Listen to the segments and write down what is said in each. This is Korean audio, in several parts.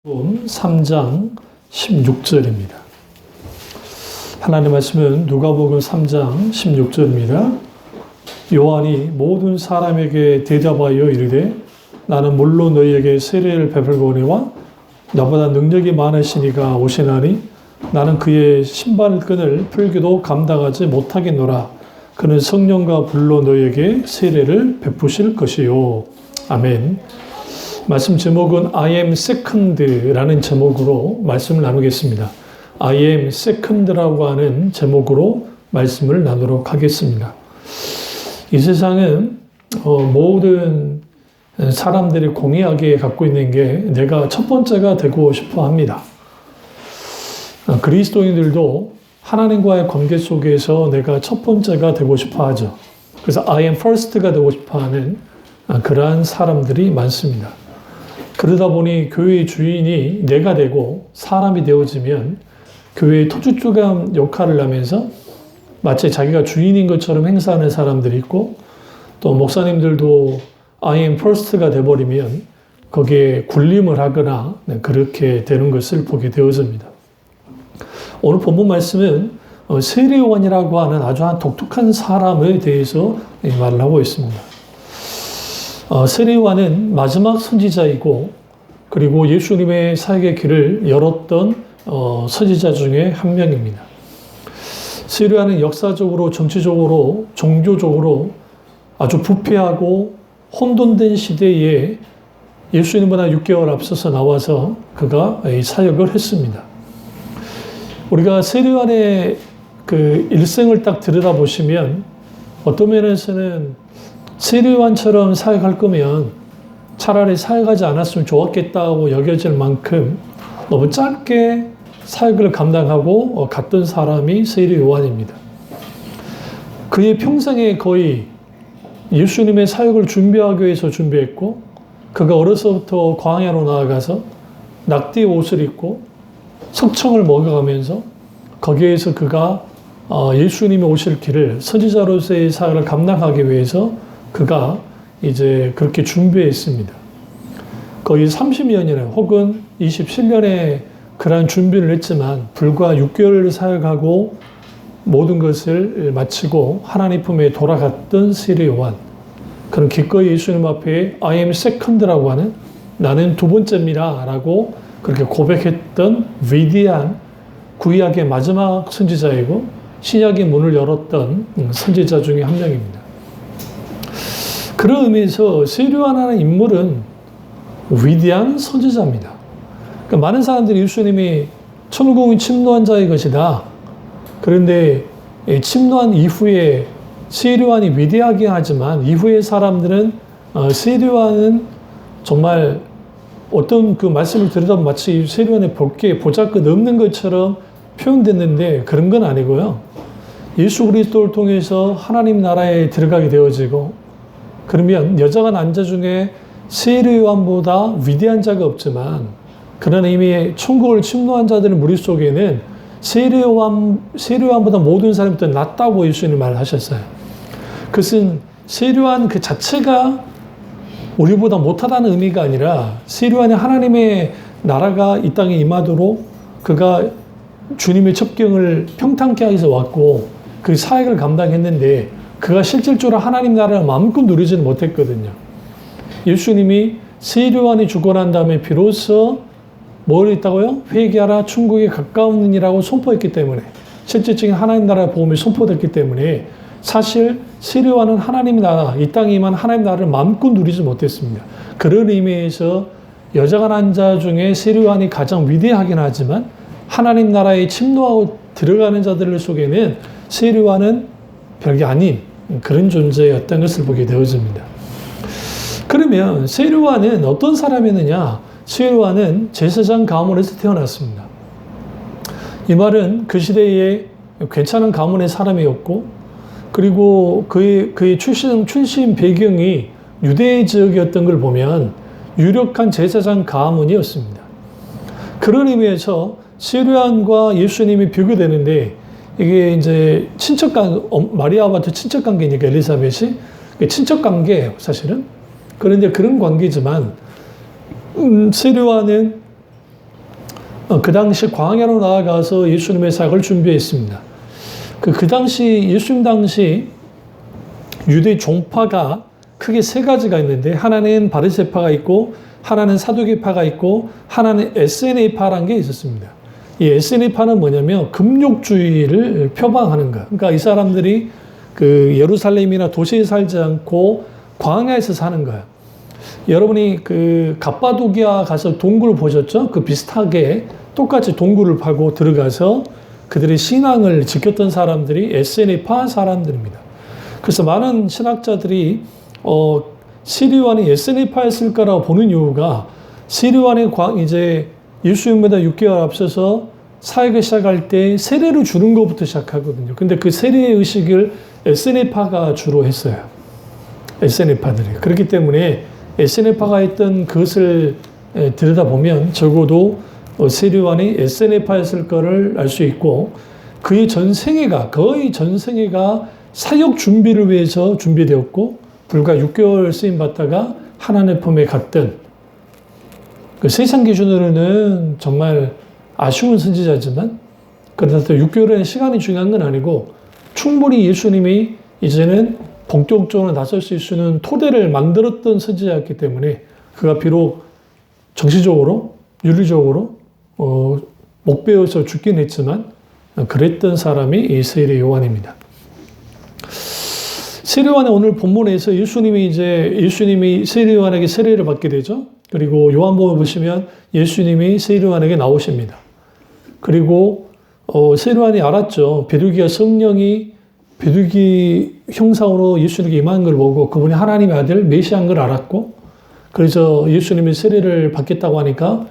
누가복음 3장 16절입니다. 하나님 말씀은 누가복음 3장 16절입니다. 요한이 모든 사람에게 대답하여 이르되 나는 물론 너희에게 세례를 베풀거니와 나보다 능력이 많으시니가 오시나니 나는 그의 신발끈을 풀기도 감당하지 못하겠노라. 그는 성령과 불로 너희에게 세례를 베푸실 것이요. 아멘. 말씀 제목은 I am second라는 제목으로 말씀을 나누겠습니다. I am second라고 하는 제목으로 말씀을 나누도록 하겠습니다. 이 세상은 모든 사람들이 공의하게 갖고 있는 게 내가 첫 번째가 되고 싶어 합니다. 그리스도인들도 하나님과의 관계 속에서 내가 첫 번째가 되고 싶어 하죠. 그래서 I am first가 되고 싶어 하는 그러한 사람들이 많습니다. 그러다 보니 교회의 주인이 내가 되고 사람이 되어지면 교회의 터줏주감 역할을 하면서 마치 자기가 주인인 것처럼 행사하는 사람들이 있고 또 목사님들도 I am first가 돼버리면 거기에 군림을 하거나 그렇게 되는 것을 보게 되어집니다. 오늘 본문 말씀은 세례요한이라고 하는 아주 독특한 사람에 대해서 말을 하고 있습니다. 세례요한은 마지막 선지자이고 그리고 예수님의 사역의 길을 열었던 선지자 중에 한 명입니다. 세례요한은 역사적으로, 정치적으로, 종교적으로 아주 부패하고 혼돈된 시대에 예수님보다 6개월 앞서서 나와서 그가 이 사역을 했습니다. 우리가 세례요한의 그 일생을 딱 들여다보시면 어떤 면에서는 세례요한처럼 사역할 거면 차라리 사역하지 않았으면 좋았겠다고 여겨질 만큼 너무 짧게 사역을 감당하고 갔던 사람이 세례요한입니다. 그의 평생에 거의 예수님의 사역을 준비하기 위해서 준비했고 그가 어려서부터 광야로 나아가서 낙띠 옷을 입고 석청을 먹어가면서 거기에서 그가 예수님이 오실 길을 선지자로서의 사역을 감당하기 위해서 그가 이제 그렇게 준비했습니다. 거의 30년이나 혹은 27년의 그러한 준비를 했지만 불과 6개월을 사역하고 모든 것을 마치고 하나님 품에 돌아갔던 세례요한. 그는 기꺼이 예수님 앞에 I am second라고 하는 나는 두 번째입니다 라고 그렇게 고백했던 위대한 구약의 마지막 선지자이고 신약의 문을 열었던 선지자 중에 한 명입니다. 그런 의미에서 세례요한이라는 인물은 위대한 선지자입니다. 그러니까 많은 사람들이 예수님이 천국이 침노한 자의 것이다. 그런데 침노한 이후에 세례요한이 위대하긴 하지만 이후의 사람들은 세례요한은 정말 어떤 그 말씀을 들여다보면 마치 세례요한의 볼게 보잘것없는 것처럼 표현됐는데 그런 건 아니고요. 예수 그리스도를 통해서 하나님 나라에 들어가게 되어지고 그러면 여자가 난자 중에 세례요한보다 위대한 자가 없지만 그러나 이미 천국을 침노한 자들의 무리 속에는 세례요한보다 모든 사람이 더 낫다고 예수님이 말하셨어요. 그것은 세례요한 그 자체가 우리보다 못하다는 의미가 아니라 세례요한이 하나님의 나라가 이 땅에 임하도록 그가 주님의 첩경을 평탄케 하기 위해서 왔고 그 사역을 감당했는데 그가 실질적으로 하나님 나라를 마음껏 누리지는 못했거든요. 예수님이 세례요한이 죽고 난 다음에 비로소 뭘 했다고요? 회개하라 천국에 가까우니라고 선포했기 때문에 실질적인 하나님 나라의 복음이 선포됐기 때문에 사실 세례요한은 하나님 나라, 이 땅에 임한 하나님 나라를 마음껏 누리지 못했습니다. 그런 의미에서 여자가 난 자 중에 세례요한이 가장 위대하긴 하지만 하나님 나라에 침노하고 들어가는 자들 속에는 세례요한은 별게 아닌 그런 존재였던 것을 보게 되어집니다. 그러면 세례요한은 어떤 사람이었느냐? 세례요한은 제사장 가문에서 태어났습니다. 이 말은 그 시대에 괜찮은 가문의 사람이었고 그리고 그의 출신 배경이 유대 지역이었던 걸 보면 유력한 제사장 가문이었습니다. 그런 의미에서 세례요한과 예수님이 비교되는데 이게 이제 마리아와도 친척 관계니까 엘리사벳이 친척 관계예요, 사실은. 그런데 그런 관계지만 세례요한은 그 당시 광야로 나아가서 예수님의 사역을 준비했습니다. 그 당시 예수님 당시 유대 종파가 크게 세 가지가 있는데 하나는 바리새파가 있고 하나는 사두개파가 있고 하나는 SNA파라는 게 있었습니다. 이 SNA파는 뭐냐면 금욕주의를 표방하는 거예요. 그러니까 이 사람들이 그 예루살렘이나 도시에 살지 않고 광야에서 사는 거예요. 여러분이 그 갑바도기아 가서 동굴 보셨죠? 그 비슷하게 똑같이 동굴을 파고 들어가서 그들의 신앙을 지켰던 사람들이 SNA파 사람들입니다. 그래서 많은 신학자들이 시리완이 SNA파였을 거라고 보는 이유가 시리완이 이제 예수님보다 6개월 앞서서 사역을 시작할 때 세례를 주는 것부터 시작하거든요. 근데 그 세례 의식을 SNA파가 주로 했어요. SNA파들이. 그렇기 때문에 SNA파가 했던 그것을 들여다보면 적어도 시리완이 SNA파였을 거를 알 수 있고 그의 거의 전 생애가 사역 준비를 위해서 준비되었고 불과 6개월 쓰임 받다가 하나님의 품에 갔던 그 세상 기준으로는 정말 아쉬운 선지자지만 그러나 또 6개월의 시간이 중요한 건 아니고 충분히 예수님이 이제는 본격적으로 나설 수 있는 토대를 만들었던 선지자였기 때문에 그가 비록 정치적으로 윤리적으로 못 배워서 죽긴 했지만 그랬던 사람이 이 세례 요한입니다. 세례 요한의 오늘 본문에서 예수님이 세례 요한에게 세례를 받게 되죠. 그리고 요한복음을 보시면 예수님이 세례 요한에게 나오십니다. 그리고 세례 요한이 알았죠. 비둘기가 성령이 비둘기 형상으로 예수님에게 임한 걸 보고 그분이 하나님의 아들 메시아인 걸 알았고 그래서 예수님이 세례를 받겠다고 하니까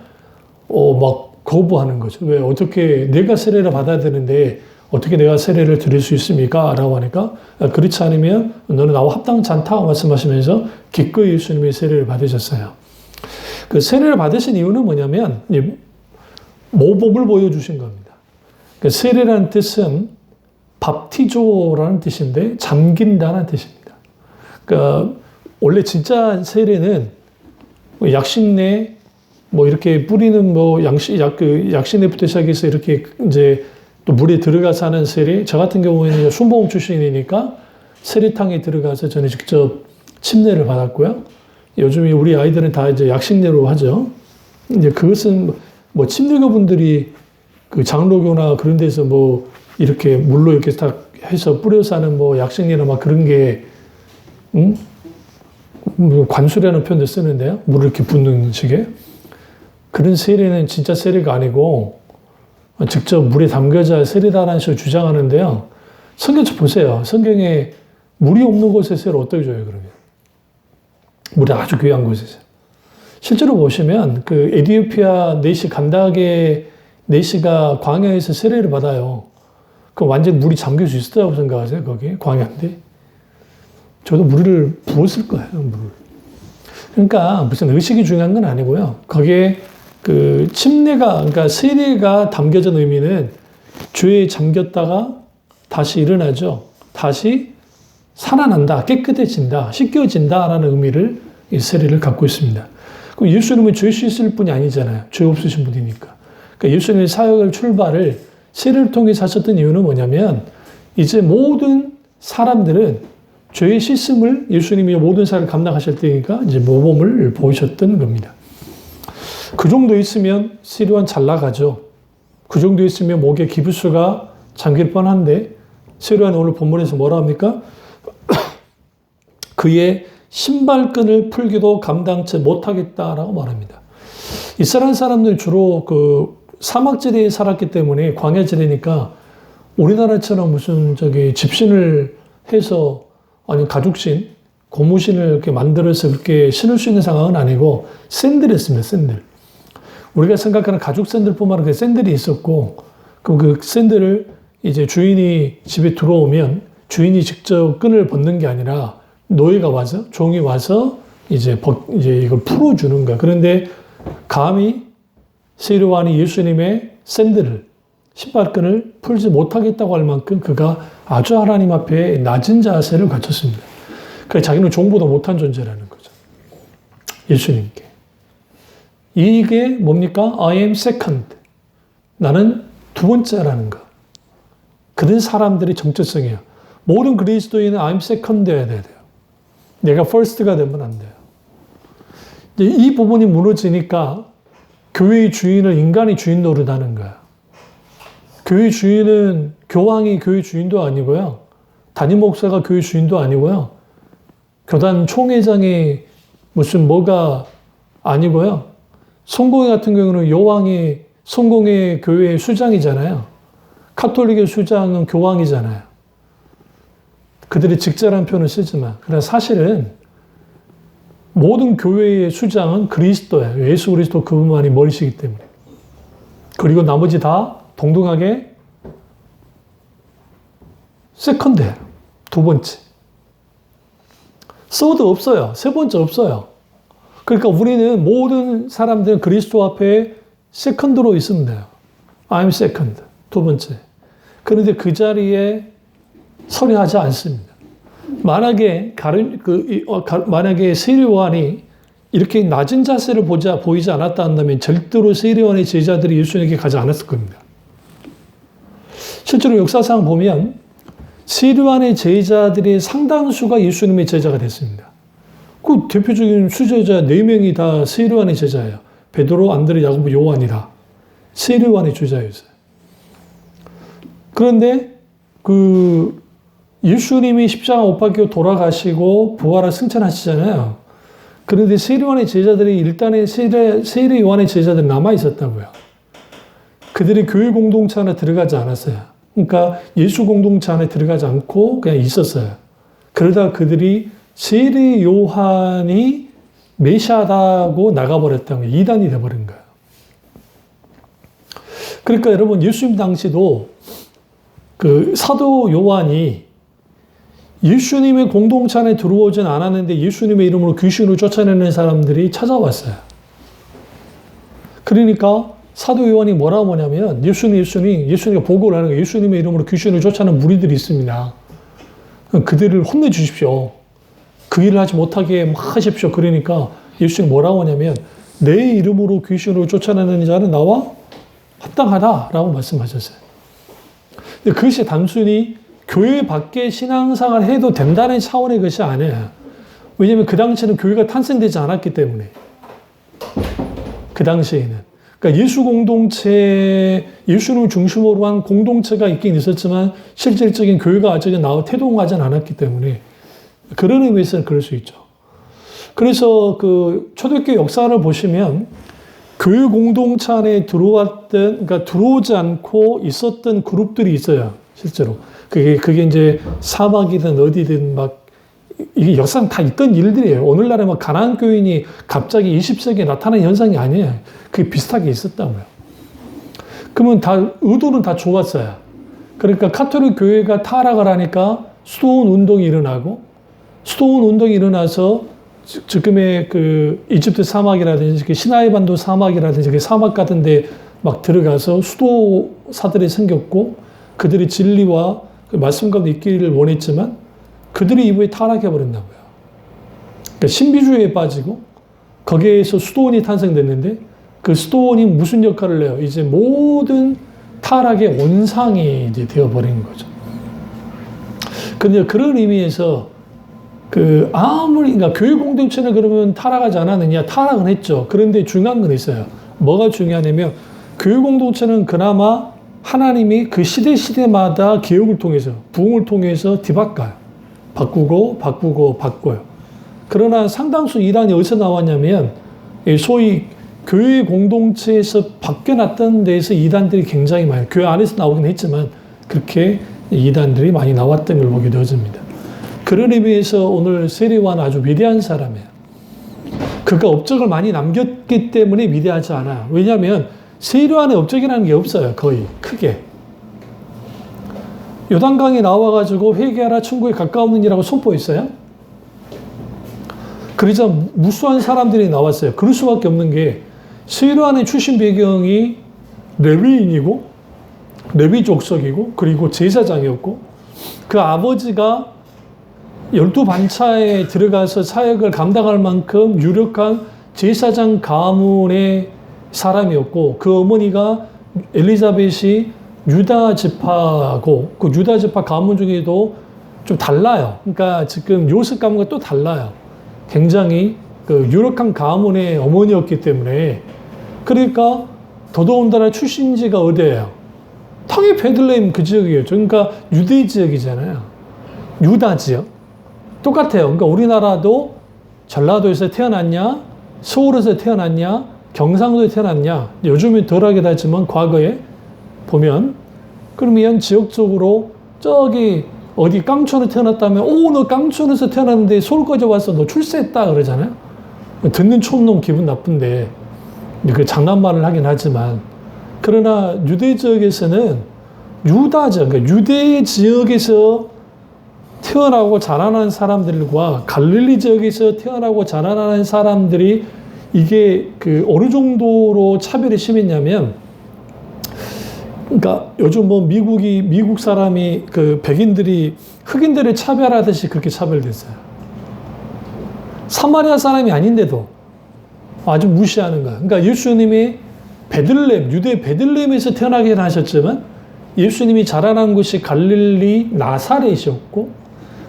막 거부하는 거죠. 왜 어떻게 내가 세례를 받아야 되는데 어떻게 내가 세례를 드릴 수 있습니까? 라고 하니까 그렇지 않으면 너는 나와 합당치 않다 말씀하시면서 기꺼이 예수님이 세례를 받으셨어요. 그 세례를 받으신 이유는 뭐냐면 모범을 보여주신 겁니다. 그 세례라는 뜻은 밥티조라는 뜻인데 잠긴다는 뜻입니다. 그러니까 원래 진짜 세례는 약식내 이렇게 뿌리는 약식내부터 시작해서 이렇게 이제 또 물에 들어가서 하는 세례. 저 같은 경우에는 순복음 출신이니까 세례탕에 들어가서 저는 직접 침례를 받았고요. 요즘 우리 아이들은 다 이제 약식내로 하죠. 이제 그것은 침례교분들이 그 장로교나 그런 데서 이렇게 물로 이렇게 딱 해서 뿌려서 하는 약식내나 그런 게, 관수라는 표현도 쓰는데요. 물을 이렇게 붓는 식의. 그런 세례는 진짜 세례가 아니고, 직접 물에 담겨져 세례다라는 식으로 주장하는데요. 성경 좀 보세요. 성경에 물이 없는 곳에 세례를 어떻게 줘요, 그러면? 물이 아주 귀한 곳에서. 실제로 보시면 그 에티오피아 간다게 내시가 광야에서 세례를 받아요. 그럼 완전 물이 잠길 수 있었다고 생각하세요, 거기? 광야인데. 저도 물을 부었을 거예요, 물을. 그러니까 무슨 의식이 중요한 건 아니고요. 거기에 그 그러니까 세례가 담겨진 의미는 죄에 잠겼다가 다시 일어나죠. 다시 살아난다, 깨끗해진다, 씻겨진다라는 의미를 이 세례를 갖고 있습니다. 그럼 예수님은 죄 씻을 분이 아니잖아요. 죄 없으신 분이니까. 그러니까 예수님의 사역을 출발을 세례를 통해서 하셨던 이유는 뭐냐면 이제 모든 사람들은 죄의 씻음을 예수님이 모든 사역을 감당하실 때니까 이제 모범을 보이셨던 겁니다. 그 정도 있으면 세례 요한 잘 나가죠. 그 정도 있으면 목에 기부수가 잠길 뻔한데 세례 요한 오늘 본문에서 뭐라 합니까? 그의 신발끈을 풀기도 감당치 못하겠다라고 말합니다. 이스라엘 사람들이 주로 그 사막지대에 살았기 때문에 광야지대니까 우리나라처럼 무슨 집신을 해서 아니 가죽신, 고무신을 이렇게 만들어서 그렇게 신을 수 있는 상황은 아니고 샌들이었습니다. 샌들. 우리가 생각하는 가죽 샌들뿐만 아니라 샌들이 있었고 그럼 그 샌들을 이제 주인이 집에 들어오면 주인이 직접 끈을 벗는 게 아니라 노예가 와서 종이 와서 이제 이걸 풀어주는 거야. 그런데 감히 세례 요한이 예수님의 샌들을 신발끈을 풀지 못하겠다고 할 만큼 그가 아주 하나님 앞에 낮은 자세를 갖췄습니다. 그래서 자기는 종보다 못한 존재라는 거죠. 예수님께. 이게 뭡니까? I am second. 나는 두 번째라는 거. 그런 사람들이 정체성이에요. 모든 그리스도인은 I'm second 되어야 돼요. 내가 first가 되면 안 돼요. 이 부분이 무너지니까 교회의 주인을 인간이 주인 노릇하는 거야. 교회 주인은 교황이 교회 주인도 아니고요. 담임 목사가 교회 주인도 아니고요. 교단 총회장이 무슨 뭐가 아니고요. 성공회 같은 경우는 여왕이 성공회 교회의 수장이잖아요. 카톨릭의 수장은 교황이잖아요. 그들이 직제라는 표현을 쓰지만, 그러나 사실은 모든 교회의 수장은 그리스도예요. 예수 그리스도 그분만이 머리시기 때문에. 그리고 나머지 다 동등하게 세컨드예요. 두 번째. 서드 없어요. 세 번째 없어요. 그러니까 우리는 모든 사람들은 그리스도 앞에 세컨드로 있으면 돼요. I'm second. 두 번째. 그런데 그 자리에 서려하지 않습니다. 만약에 만약에 세례요한이 이렇게 낮은 자세를 보이지 않았다 한다면 절대로 세례요한의 제자들이 예수님에게 가지 않았을 겁니다. 실제로 역사상 보면 세례요한의 제자들의 상당수가 예수님의 제자가 됐습니다. 그 대표적인 수제자 4명이 다 세례요한의 제자예요. 베드로, 안드레, 야고보, 요한이다. 세례요한의 제자였어요. 그런데 예수님이 십자가 못 박히고 돌아가시고 부활을 승천하시잖아요. 그런데 세례요한의 제자들이 일단은 세례요한의 제자들이 남아 있었다고요. 그들이 교회 공동체 안에 들어가지 않았어요. 그러니까 예수 공동체 안에 들어가지 않고 그냥 있었어요. 그러다 그들이 세례요한이 메시아다고 나가버렸다는 거예요. 이단이 돼버린 거예요. 그러니까 여러분 예수님 당시도 그 사도 요한이 예수님의 공동체 안에 들어오진 않았는데 예수님의 이름으로 귀신을 쫓아내는 사람들이 찾아왔어요. 그러니까 사도 요한이 뭐라고 하냐면 예수님이 보고를 하는 거예요. 예수님의 이름으로 귀신을 쫓아내는 무리들이 있습니다. 그들을 혼내주십시오. 그 일을 하지 못하게 하십시오. 그러니까 예수님이 뭐라고 하냐면 내 이름으로 귀신을 쫓아내는 자는 나와 합당하다라고 말씀하셨어요. 근데 그것이 단순히 교회 밖에 신앙생활을 해도 된다는 차원의 것이 아니에요. 왜냐하면 그 당시에는 교회가 탄생되지 않았기 때문에. 그 당시에는. 그러니까 예수님을 중심으로 한 공동체가 있긴 있었지만 실질적인 교회가 아직 태동하지 않았기 때문에 그런 의미에서는 그럴 수 있죠. 그래서 그 초대교회 역사를 보시면 교회 공동체 안에 그러니까 들어오지 않고 있었던 그룹들이 있어요. 실제로. 그게 이제 사막이든 어디든 이게 역사상 다 있던 일들이에요. 오늘날에 가나안 교인이 갑자기 20세기에 나타난 현상이 아니에요. 그게 비슷하게 있었다고요. 그러면 의도는 다 좋았어요. 그러니까 카톨릭 교회가 타락을 하니까 수도원 운동이 일어나고, 수도원 운동이 일어나서 지금의 그 이집트 사막이라든지 시나이 반도 사막이라든지 그 사막 같은 데 들어가서 수도사들이 생겼고, 그들이 진리와 그 말씀 가운데 있기를 원했지만 그들이 이후에 타락해버렸나봐요. 그러니까 신비주의에 빠지고 거기에서 수도원이 탄생됐는데 그 수도원이 무슨 역할을 해요? 이제 모든 타락의 원상이 이제 되어버린 거죠. 근데 그런 의미에서 그러니까 교회 공동체는 그러면 타락하지 않았느냐? 타락은 했죠. 그런데 중요한 건 있어요. 뭐가 중요하냐면 교회 공동체는 그나마 하나님이 그 시대마다 개혁을 통해서, 부흥을 통해서 뒤바꿔요. 바꿔요. 그러나 상당수 이단이 어디서 나왔냐면, 소위 교회 공동체에서 바뀌어놨던 데에서 이단들이 굉장히 많아요. 교회 안에서 나오긴 했지만, 그렇게 이단들이 많이 나왔던 걸 보게 되어집니다. 그런 의미에서 오늘 세례요한은 아주 위대한 사람이에요. 그가 업적을 많이 남겼기 때문에 위대하지 않아요. 왜냐하면 세례요한의 업적이라는 게 없어요. 거의 크게. 요단강에 나와가지고 회개하라 천국에 가까웠느니라고 선포했어요. 그러자 무수한 사람들이 나왔어요. 그럴 수밖에 없는 게 세례요한의 출신 배경이 레위인이고 레위 족속이고 그리고 제사장이었고 그 아버지가 12반차에 들어가서 사역을 감당할 만큼 유력한 제사장 가문의 사람이었고 그 어머니가 엘리자벳이 유다 지파고 그 유다 지파 가문 중에도 좀 달라요. 그러니까 지금 요셉 가문과 또 달라요. 굉장히 그 유력한 가문의 어머니였기 때문에 그러니까 더더군다나 출신지가 어디예요? 당연히 베들레헴 그 지역이에요. 그러니까 유대 지역이잖아요. 유다 지역. 똑같아요. 그러니까 우리나라도 전라도에서 태어났냐, 서울에서 태어났냐, 경상도에 태어났냐. 요즘은 덜하게 되지만 과거에 보면 그러면 지역적으로 저기 어디 깡촌에 태어났다면 너 깡촌에서 태어났는데 서울까지 와서 너 출세했다 그러잖아요. 듣는 촌놈 기분 나쁜데 그 장난말을 하긴 하지만 그러나 유대 지역에서는 유다 지역, 그러니까 유대 지역에서 태어나고 자라난 사람들과 갈릴리 지역에서 태어나고 자라난 사람들이 이게 그 어느 정도로 차별이 심했냐면 그러니까 요즘 뭐 미국 사람이 그 백인들이 흑인들을 차별하듯이 그렇게 차별됐어요. 사마리아 사람이 아닌데도 아주 무시하는 거예요. 그러니까 예수님이 유대 베들레헴에서 태어나긴 하셨지만 예수님이 자라난 곳이 갈릴리 나사렛이었고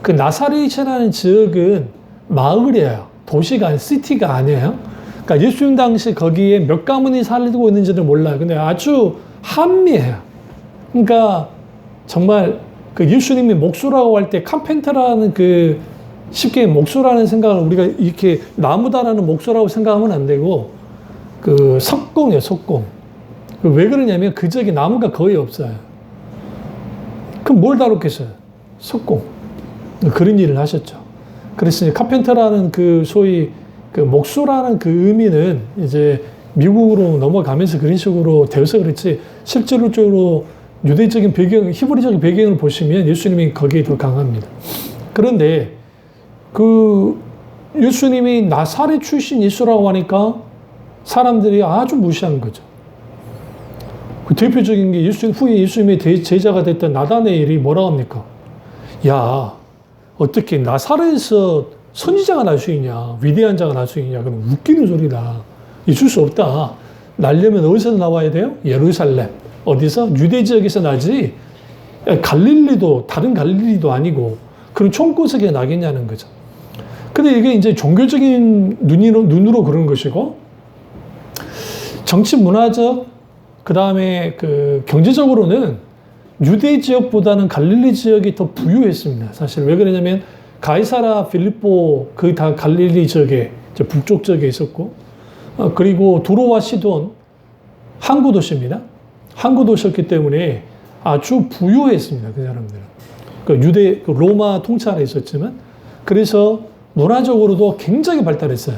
그 나사렛이라는 지역은 마을이에요. 도시가 시티가 아니에요. 그러니까 예수님 당시 거기에 몇 가문이 살고 있는지는 몰라요. 근데 아주 한미해요. 그러니까 정말 그 예수님이 목수라고 할 때 캄펜터라는 그 쉽게 목수라는 생각을 우리가 이렇게 나무다라는 목수라고 생각하면 안 되고 그 석공이에요, 석공. 왜 그러냐면 그 지역에 나무가 거의 없어요. 그럼 뭘 다뤘겠어요? 석공. 그런 일을 하셨죠. 그래서 이제 카펜터라는 그 소위 그 목수라는 그 의미는 이제 미국으로 넘어가면서 그런 식으로 되어서 그렇지 실제로 유대적인 배경, 히브리적인 배경을 보시면 예수님이 거기에 더 강합니다. 그런데 그 예수님이 나사렛 출신 예수라고 하니까 사람들이 아주 무시한 거죠. 그 대표적인 게 후에 예수님의 제자가 됐던 나다네엘이 뭐라고 합니까? 야, 어떻게 나사렛에서 선지자가 날 수 있냐, 위대한 자가 날 수 있냐, 그럼 웃기는 소리다. 있을 수 없다. 날려면 어디서 나와야 돼요? 예루살렘. 어디서? 유대 지역에서 나지. 갈릴리도, 다른 갈릴리도 아니고, 그런 총구석에 나겠냐는 거죠. 근데 이게 이제 종교적인 눈으로 그런 것이고, 정치 문화적, 그 다음에 그 경제적으로는 유대 지역보다는 갈릴리 지역이 더 부유했습니다. 사실 왜 그러냐면, 가이사라 필리포, 그 다 갈릴리 지역에, 북쪽 지역에 있었고, 그리고 두로와 시돈, 항구 도시입니다. 항구 도시였기 때문에 아주 부유했습니다. 그 사람들은. 그 로마 통치 아래 있었지만, 그래서 문화적으로도 굉장히 발달했어요.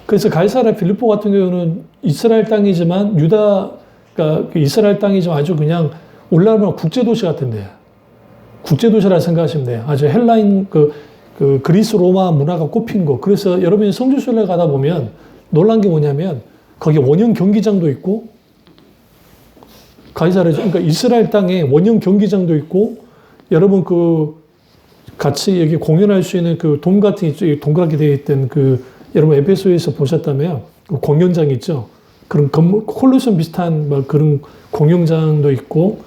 그래서 가이사라 필리포 같은 경우는 이스라엘 땅이지만 그러니까 이스라엘 땅이지만 아주 그냥 올라가면 국제도시 같은데요. 국제도시라 생각하시면 돼요. 아주 헬라인, 그리스 로마 문화가 꼽힌 곳. 그래서 여러분이 성지순례 가다 보면 놀란 게 뭐냐면 거기 원형 경기장도 있고 그러니까 이스라엘 땅에 원형 경기장도 있고 여러분 같이 여기 공연할 수 있는 그 돔 같은 동그랗게 되어 있던 여러분 에베소에서 보셨다면 그 공연장 있죠. 그런 콜로세움 비슷한 그런 공연장도 있고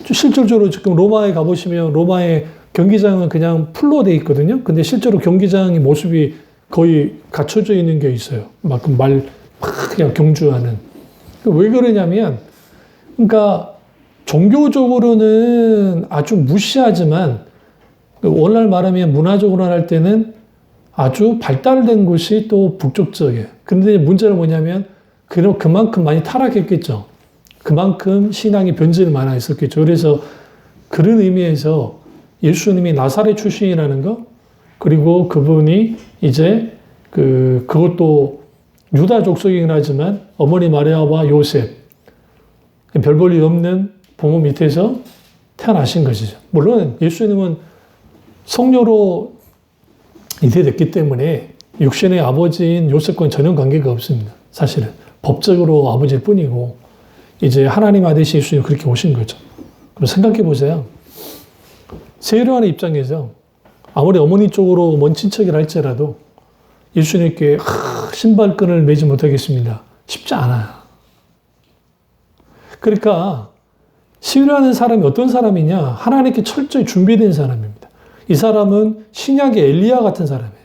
실질적으로 지금 로마에 가보시면 로마의 경기장은 그냥 풀로 돼 있거든요. 근데 실제로 경기장의 모습이 거의 갖춰져 있는 게 있어요. 막 그냥 경주하는. 왜 그러냐면, 그러니까 종교적으로는 아주 무시하지만 오늘날 말하면 문화적으로 할 때는 아주 발달된 곳이 또 북쪽 지역이에요. 근데 문제는 뭐냐면 그만큼 많이 타락했겠죠. 그만큼 신앙의 변질이 많아 있었겠죠. 그래서 그런 의미에서 예수님이 나사렛 출신이라는 거, 그리고 그분이 이제 그것도 유다 족속이긴 하지만 어머니 마리아와 요셉, 별 볼 일 없는 부모 밑에서 태어나신 것이죠. 물론 예수님은 성녀로 잉태됐기 때문에 육신의 아버지인 요셉과는 전혀 관계가 없습니다. 사실은 법적으로 아버지일 뿐이고 이제 하나님 아들이신 예수님 그렇게 오신 거죠. 그럼 생각해 보세요. 세례요한의 입장에서 아무리 어머니 쪽으로 먼 친척이라 할지라도 예수님께 신발끈을 매지 못하겠습니다. 쉽지 않아요. 그러니까 시루하는 사람이 어떤 사람이냐? 하나님께 철저히 준비된 사람입니다. 이 사람은 신약의 엘리야 같은 사람이에요.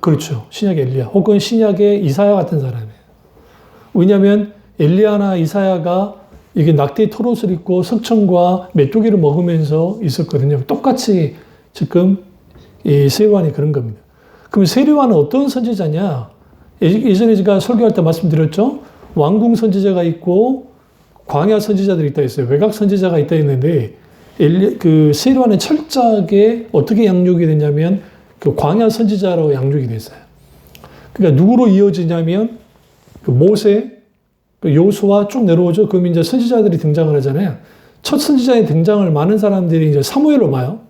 그렇죠. 신약의 엘리야 혹은 신약의 이사야 같은 사람이에요. 왜냐하면 엘리야나 이사야가 이게 낙태의 털옷을 입고 석청과 메뚜기를 먹으면서 있었거든요. 똑같이 지금 이 세류안이 그런 겁니다. 그럼 세류안은 어떤 선지자냐? 예전에 제가 설교할 때 말씀드렸죠. 왕궁 선지자가 있고 광야 선지자들이 있다 했어요. 외곽 선지자가 있다 했는데 그 세류안은 철저하게 어떻게 양육이 됐냐면 그 광야 선지자로 양육이 됐어요. 그러니까 누구로 이어지냐면 그 모세, 그 요수와 쭉 내려오죠. 그럼 이제 선지자들이 등장을 하잖아요. 첫 선지자의 등장을 많은 사람들이 이제 사무엘로 봐요.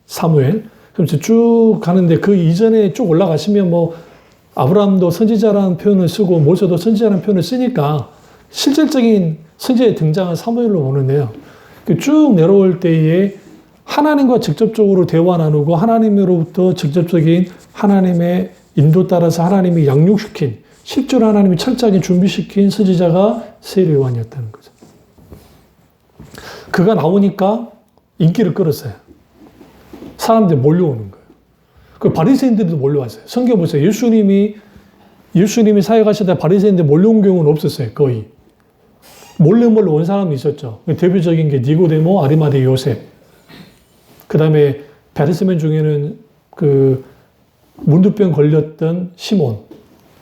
사무엘. 그럼 쭉 가는데 그 이전에 쭉 올라가시면 뭐 아브라함도 선지자라는 표현을 쓰고 모세도 선지자라는 표현을 쓰니까 실질적인 선지자의 등장은 사무엘로 보는데요. 쭉 내려올 때에 하나님과 직접적으로 대화 나누고 하나님으로부터 직접적인 하나님의 인도 따라서 하나님이 양육시킨 실제로 하나님이 철저하게 준비시킨 선지자가 세례요한이었다는 거죠. 그가 나오니까 인기를 끌었어요. 사람들이 몰려오는 거예요. 그 바리새인들도 몰려왔어요. 성경 보세요. 예수님이 사역하시다 바리새인들 몰려온 경우는 없었어요. 거의. 몰래 온 사람이 있었죠. 대표적인 게 니고데모, 아리마대 요셉. 그 다음에 바리새인 중에는 그 문두병 걸렸던 시몬,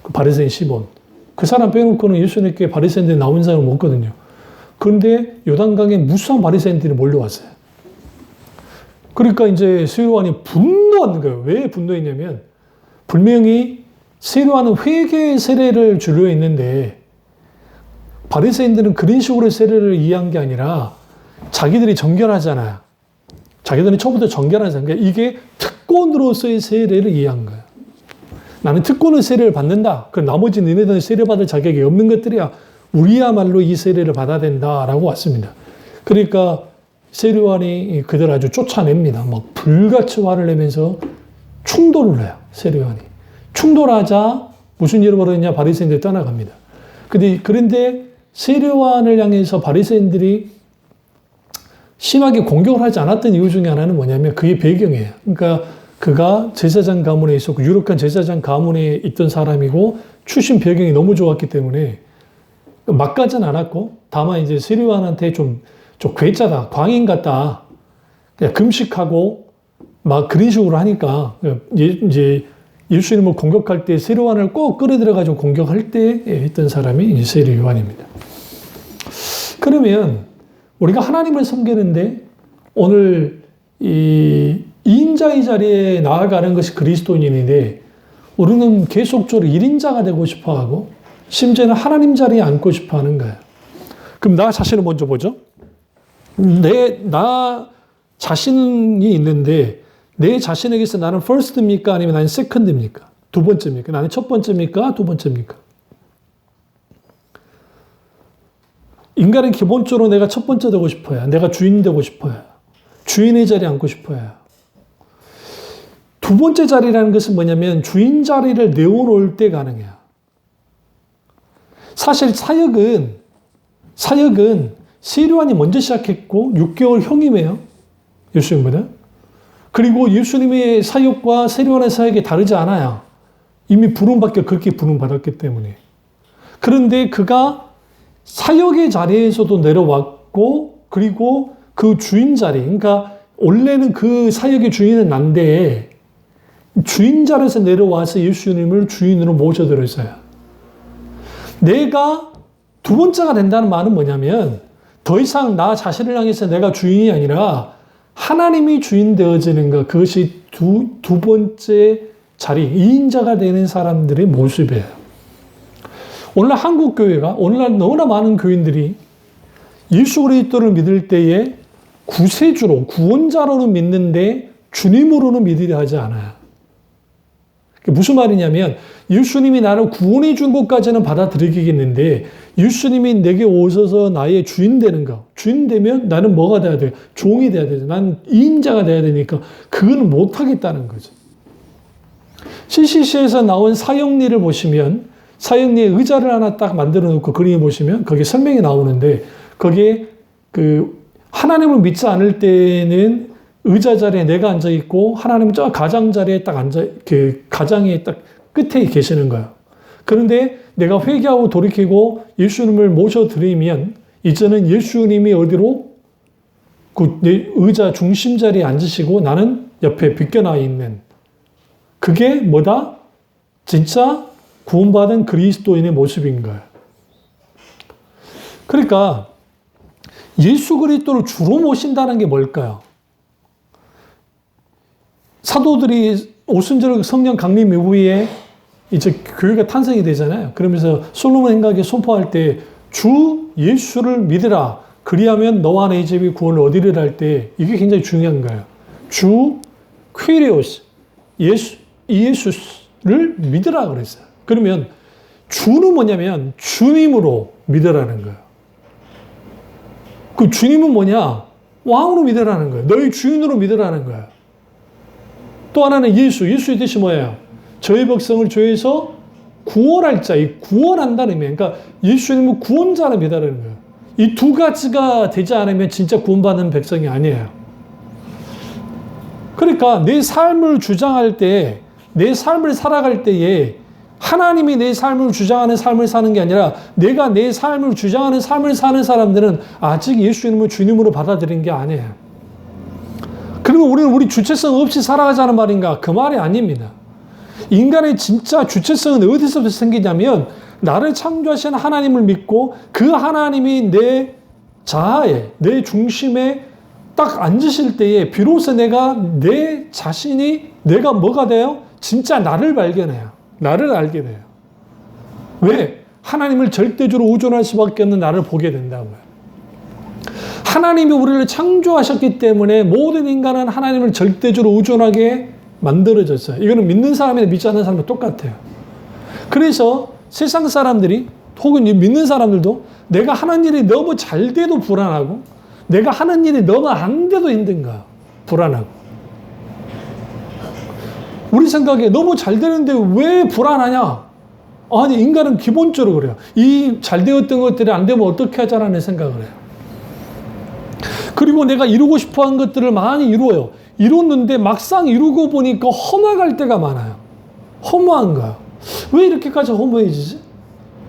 그 바리새인 시몬. 그 사람 빼놓고는 예수님께 바리새인들이 나온 사람은 없거든요. 그런데 요단강에 무수한 바리새인들이 몰려왔어요. 그러니까 이제 세례요한이 분노하는 거예요. 왜 분노했냐면 분명히 세례요한은 회개 세례를 주려 했는데 바리새인들은 그런 식으로 세례를 이해한 게 아니라 자기들이 정결하잖아요. 자기들은 처음부터 정결하잖아요. 그러니까 이게 특권으로서의 세례를 이해한 거예요. 나는 특권의 세례를 받는다. 그럼 나머지 너네들은 세례받을 자격이 없는 것들이야. 우리야말로 이 세례를 받아야 된다라고 왔습니다. 그러니까 세례요한이 그들 아주 쫓아냅니다. 막 불같이 화를 내면서 충돌을 해요. 세례요한이. 충돌하자 무슨 일이 벌어졌냐? 바리새인들이 떠나갑니다. 그런데 세례요한을 향해서 바리새인들이 심하게 공격을 하지 않았던 이유 중에 하나는 뭐냐면 그게 배경이에요. 그러니까 그가 제사장 가문에 있었고 유력한 제사장 가문에 있던 사람이고 출신 배경이 너무 좋았기 때문에 막 가진 않았고 다만 이제 세례요한한테 좀 괴짜다, 광인 같다, 그냥 금식하고 막 그런 식으로 하니까 이제 예수님을 공격할 때 세례요한을 꼭 끌어들여가지고 공격할 때 했던 사람이 이제 세례요한입니다. 그러면 우리가 하나님을 섬기는데 오늘 이 2인자의 자리에 나아가는 것이 그리스도인인데 우리는 계속적으로 1인자가 되고 싶어하고 심지어는 하나님 자리에 앉고 싶어하는 거예요. 그럼 나 자신을 먼저 보죠. 나 자신이 있는데 내 자신에게서 나는 first입니까? 아니면 나는 second입니까? 두 번째입니까? 나는 첫 번째입니까? 두 번째입니까? 인간은 기본적으로 내가 첫 번째 되고 싶어요. 내가 주인 되고 싶어요. 주인의 자리에 앉고 싶어요. 두 번째 자리라는 것은 뭐냐면 주인 자리를 내어놓을 때 가능해요. 사실 사역은 세례요한이 먼저 시작했고 6개월 형이에요. 예수님보다. 그리고 예수님의 사역과 세례요한의 사역이 다르지 않아요. 이미 부름받기 그렇게 부름받았기 때문에. 그런데 그가 사역의 자리에서도 내려왔고 그리고 그 주인 자리, 그러니까 원래는 그 사역의 주인은 난데 주인 자리에서 내려와서 예수님을 주인으로 모셔들었어요. 내가 두 번째가 된다는 말은 뭐냐면 더 이상 나 자신을 향해서 내가 주인이 아니라 하나님이 주인 되어지는 것, 그것이 두 번째 자리, 2인자가 되는 사람들의 모습이에요. 오늘날 한국 교회가, 오늘날 너무나 많은 교인들이 예수 그리스도를 믿을 때에 구세주로, 구원자로는 믿는데 주님으로는 믿으려 하지 않아요. 무슨 말이냐면 예수님이 나를 구원해 준 것까지는 받아들이겠는데 예수님이 내게 오셔서 나의 주인 되는 거, 주인 되면 나는 뭐가 돼야 돼요? 종이 돼야 되죠. 나는 2인자가 돼야 되니까 그건 못하겠다는 거죠. CCC에서 나온 사형리를 보시면 사형리에 의자를 하나 딱 만들어 놓고 그림을 보시면 거기에 설명이 나오는데 거기에 그 하나님을 믿지 않을 때는 의자 자리에 내가 앉아 있고 하나님은 저 가장 자리에 딱 앉아 그 가장의 딱 끝에 계시는 거예요. 그런데 내가 회개하고 돌이키고 예수님을 모셔드리면 이제는 예수님이 어디로 그 내 의자 중심 자리에 앉으시고 나는 옆에 비껴나 있는 그게 뭐다? 진짜 구원받은 그리스도인의 모습인 거예요. 그러니까 예수 그리스도를 주로 모신다는 게 뭘까요? 사도들이 오순절 성령 강림 이후에 이제 교회가 탄생이 되잖아요. 그러면서 솔로몬 행각에 선포할 때 주 예수를 믿으라. 그리하면 너와 내 집이 구원을 얻으리라 할 때 이게 굉장히 중요한 거예요. 주 퀴리오스 예수를 믿으라 그랬어요. 그러면 주는 뭐냐면 주님으로 믿으라는 거예요. 그 주님은 뭐냐? 왕으로 믿으라는 거예요. 너희 주인으로 믿으라는 거예요. 또 하나는 예수의 뜻이 뭐예요? 저희 백성을 죄에서 구원할 자, 이 구원한다는 의미. 그러니까 예수님은 구원자를 믿으라는 거예요. 이 두 가지가 되지 않으면 진짜 구원받는 백성이 아니에요. 그러니까 내 삶을 주장할 때, 내 삶을 살아갈 때에 하나님이 내 삶을 주장하는 삶을 사는 게 아니라 내가 내 삶을 주장하는 삶을 사는 사람들은 아직 예수님을 주님으로 받아들인 게 아니에요. 그러면 우리는 우리 주체성 없이 살아가자는 말인가? 그 말이 아닙니다. 인간의 진짜 주체성은 어디서부터 생기냐면 나를 창조하신 하나님을 믿고 그 하나님이 내 자아에, 내 중심에 딱 앉으실 때에 비로소 내가 내 자신이 내가 뭐가 돼요? 진짜 나를 발견해요. 나를 알게 돼요. 왜? 하나님을 절대적으로 의존할 수밖에 없는 나를 보게 된다고요. 하나님이 우리를 창조하셨기 때문에 모든 인간은 하나님을 절대적으로 의존하게 만들어졌어요. 이거는 믿는 사람이나 믿지 않는 사람이 똑같아요. 그래서 세상 사람들이 혹은 믿는 사람들도 내가 하는 일이 너무 잘 돼도 불안하고 내가 하는 일이 너무 안 돼도 힘든가 불안하고 우리 생각에 너무 잘 되는데 왜 불안하냐? 아니 인간은 기본적으로 그래요. 이 잘 되었던 것들이 안 되면 어떻게 하자라는 생각을 해요. 그리고 내가 이루고 싶어한 것들을 많이 이루어요. 이뤘는데 막상 이루고 보니까 허무할 때가 많아요. 허무한 거야. 왜 이렇게까지 허무해지지?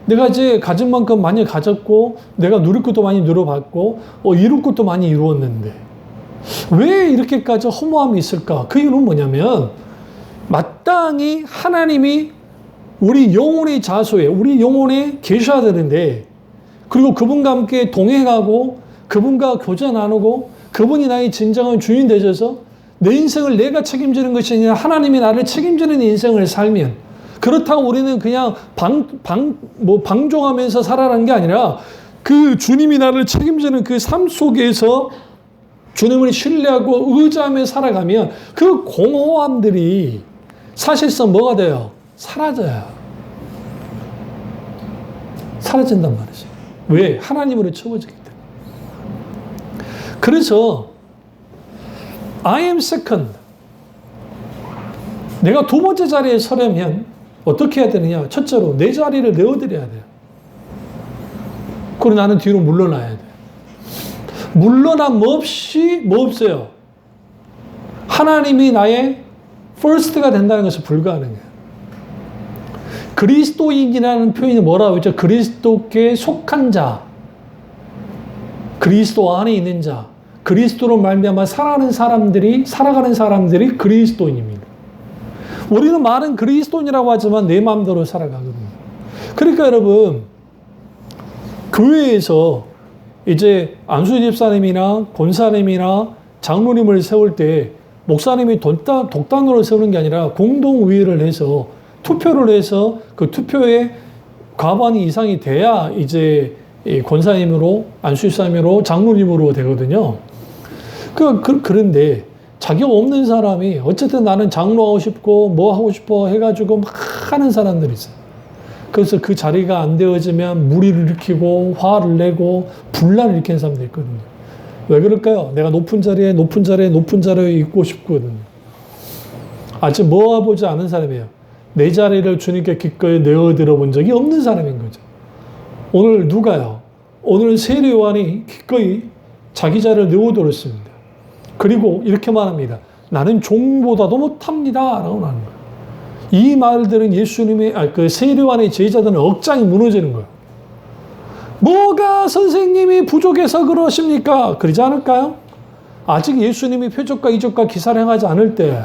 내가 이제 가진 만큼 많이 가졌고 내가 누릴 것도 많이 누려봤고 이룰 것도 많이 이루었는데 왜 이렇게까지 허무함이 있을까? 그 이유는 뭐냐면 마땅히 하나님이 우리 영혼의 자소에 우리 영혼에 계셔야 되는데 그리고 그분과 함께 동행하고 그분과 교제 나누고 그분이 나의 진정한 주인 되셔서 내 인생을 내가 책임지는 것이 아니라 하나님이 나를 책임지는 인생을 살면 그렇다고 우리는 그냥 방종하면서 살아가는 게 아니라 그 주님이 나를 책임지는 그 삶 속에서 주님을 신뢰하고 의지하며 살아가면 그 공허함들이 사실상 뭐가 돼요? 사라져요. 사라진단 말이죠. 왜? 하나님으로 채워지기 때문에. 그래서 I am second. 내가 두 번째 자리에 서려면 어떻게 해야 되느냐? 첫째로 내 자리를 내어드려야 돼요. 그리고 나는 뒤로 물러나야 돼요. 물러남 없이 뭐 없어요? 하나님이 나의 first가 된다는 것이 불가능해요. 그리스도인이라는 표현이 뭐라고 했죠? 그리스도께 속한 자, 그리스도 안에 있는 자, 그리스도로 말미암아 살아가는 사람들이 그리스도인입니다. 우리는 말은 그리스도인이라고 하지만 내 마음대로 살아가거든요. 그러니까 여러분 교회에서 이제 안수 집사님이나 권사님이나 장로님을 세울 때 목사님이 독단으로 세우는 게 아니라 공동의회를 해서 투표를 해서 그 투표에 과반이 이상이 돼야 이제 권사님으로 안수 집사님으로 장로님으로 되거든요. 그런데 자격 없는 사람이 어쨌든 나는 장로하고 싶고 뭐 하고 싶어 해가지고 막 하는 사람들이 있어요. 그래서 그 자리가 안 되어지면 무리를 일으키고 화를 내고 분란을 일으키는 사람들이 있거든요. 왜 그럴까요? 내가 높은 자리에 있고 싶거든요. 아직 모아보지 않은 사람이에요. 내 자리를 주님께 기꺼이 내어드려 본 적이 없는 사람인 거죠. 오늘 누가요? 오늘 세례 요한이 기꺼이 자기 자리를 내어드렸습니다. 그리고 이렇게 말합니다. 나는 종보다도 못합니다. 라고 하는 거예요. 이 말들은 예수님의, 그 세례 요한의 제자들은 억장이 무너지는 거예요. 뭐가 선생님이 부족해서 그러십니까? 그러지 않을까요? 아직 예수님이 표적과 이적과 기사를 행하지 않을 때,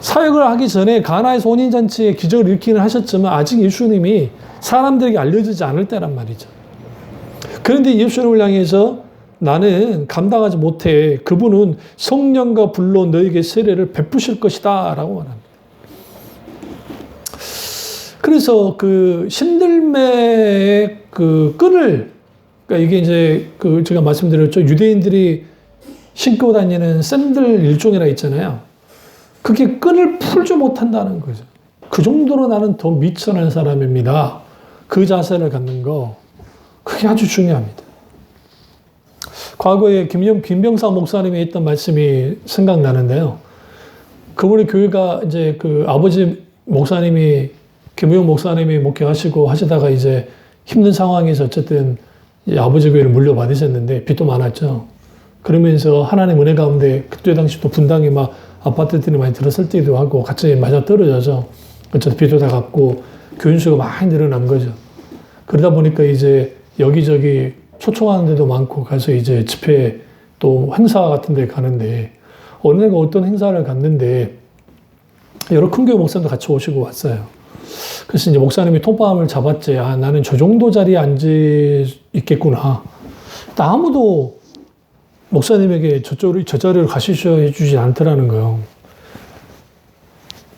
사역을 하기 전에 가나에서 혼인잔치에 기적을 일으키는 하셨지만 아직 예수님이 사람들에게 알려지지 않을 때란 말이죠. 그런데 예수님을 향해서 나는 감당하지 못해. 그분은 성령과 불로 너에게 세례를 베푸실 것이다. 라고 말합니다. 그래서 그 신들매의 그 끈을, 그러니까 이게 이제 그 제가 말씀드렸죠. 유대인들이 신고 다니는 샌들 일종이라 있잖아요. 그게 끈을 풀지 못한다는 거죠. 그 정도로 나는 더 미천한 사람입니다. 그 자세를 갖는 거, 그게 아주 중요합니다. 과거에 김병사 목사님이 했던 말씀이 생각나는데요. 그분의 교회가 이제 그 아버지 목사님이, 김우영 목사님이 목회하시고 하시다가 이제 힘든 상황에서 어쨌든 아버지 교회를 물려받으셨는데 빚도 많았죠. 그러면서 하나님 은혜 가운데 그때 당시 또 분당에 막 아파트들이 많이 들었을 때도 하고 같이 맞아 떨어져서 어쨌든 빚도 다 갚고 교인 수가 많이 늘어난 거죠. 그러다 보니까 이제 여기저기 초청하는 데도 많고 가서 이제 집회 또 행사 같은 데 가는데 어느 날가 어떤 행사를 갔는데 여러 큰 교회 목사님도 같이 오시고 왔어요. 그래서 이제 목사님이 톱밥을 잡았지. 아, 나는 저 정도 자리에 앉아 있겠구나. 아무도 목사님에게 저 자리를 가시셔 해주지 않더라는 거예요.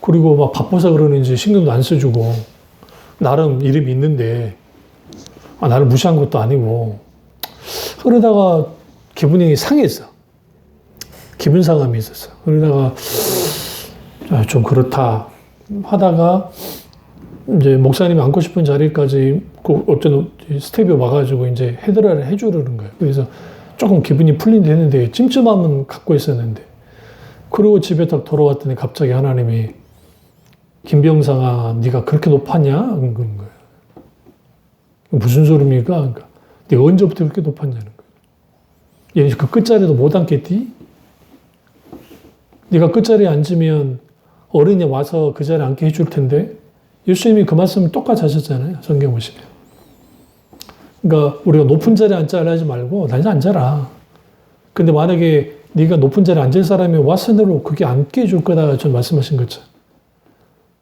그리고 막 바빠서 그러는지 신경도 안 써주고, 나름 이름이 있는데, 나를 무시한 것도 아니고, 그러다가 기분이 상했어. 기분 상함이 있었어. 그러다가, 좀 그렇다 하다가, 이제 목사님이 앉고 싶은 자리까지 어떤 스텝이 와가지고 이제 헤드라를 해주려는 거예요. 그래서 조금 기분이 풀린데 했는데 찜찜함은 갖고 있었는데, 그리고 집에 딱 돌아왔더니 갑자기 하나님이 김병상아 네가 그렇게 높았냐? 그런 거예요. 무슨 소리입니까? 그러니까 네가 언제부터 그렇게 높았냐는 거예요. 얘 그 끝자리도 못 앉겠디? 네가 끝자리에 앉으면 어른이 와서 그 자리에 앉게 해줄 텐데. 예수님이 그 말씀을 똑같이 하셨잖아요. 성경 보시면. 그러니까 우리가 높은 자리에 앉자라 하지 말고 나 이제 앉아라. 근데 만약에 네가 높은 자리에 앉을 사람이 와선으로 그게 앉게 해줄 거다 전 말씀하신 거죠.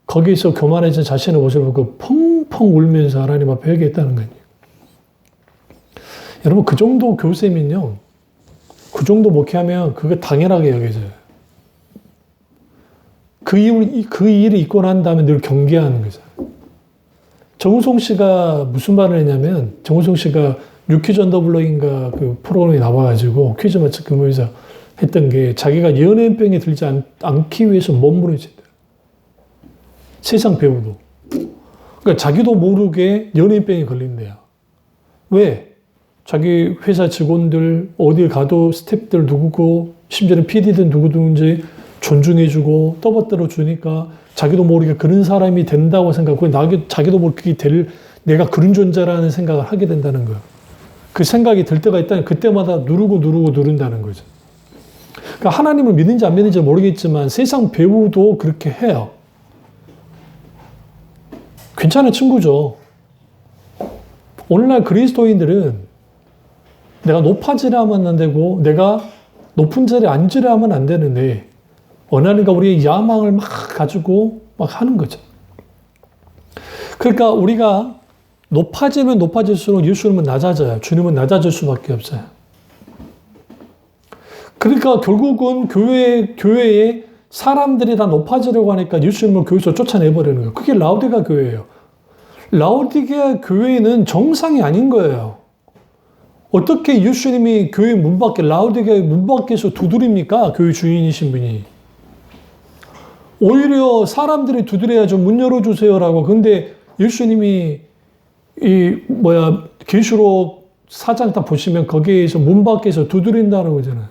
거기에서 교만해진 자신의 모습을 보고 펑펑 울면서 하나님 앞에 회개했다는 거예요. 여러분 그 정도 교세면요. 그 정도 목회하면 그거 당연하게 여겨져요. 그 일이 있고 난 다음에 늘 경계하는 거죠. 정우성 씨가 무슨 말을 했냐면, 정우성 씨가 뉴퀴즈 언더블럭인가 그 프로그램에 나와가지고 퀴즈 맞추면서 했던 게 자기가 연예인병에 들지 않기 위해서 몸부림친다. 세상 배우도. 그러니까 자기도 모르게 연예인병에 걸린대요. 왜? 자기 회사 직원들, 어딜 가도 스태프들 누구고, 심지어는 PD든 누구든지 존중해주고 떠받들어 주니까 자기도 모르게 그런 사람이 된다고 생각하고 자기도 모르게 내가 그런 존재라는 생각을 하게 된다는 거예요. 그 생각이 들 때가 있다면 그때마다 누른다는 거죠. 그러니까 하나님을 믿는지 안 믿는지 모르겠지만 세상 배우도 그렇게 해요. 괜찮은 친구죠. 오늘날 그리스도인들은 내가 높아지려면 안 되고 내가 높은 자리에 앉으려면 안 되는데 어느 날인가 우리의 야망을 막 가지고 막 하는 거죠. 그러니까 우리가 높아지면 높아질수록 예수님은 낮아져요. 주님은 낮아질 수밖에 없어요. 그러니까 결국은 교회에 사람들이 다 높아지려고 하니까 예수님을 교회에서 쫓아내버리는 거예요. 그게 라오디게아 교회예요. 라오디게아 교회는 정상이 아닌 거예요. 어떻게 예수님이 교회 문 밖에, 라오디게아 문 밖에서 두드립니까? 교회 주인이신 분이. 오히려 사람들이 두드려야죠. 문 열어주세요라고. 근데 예수님이 계시록 4장 딱 보시면 거기에서 문 밖에서 두드린다는 거잖아요.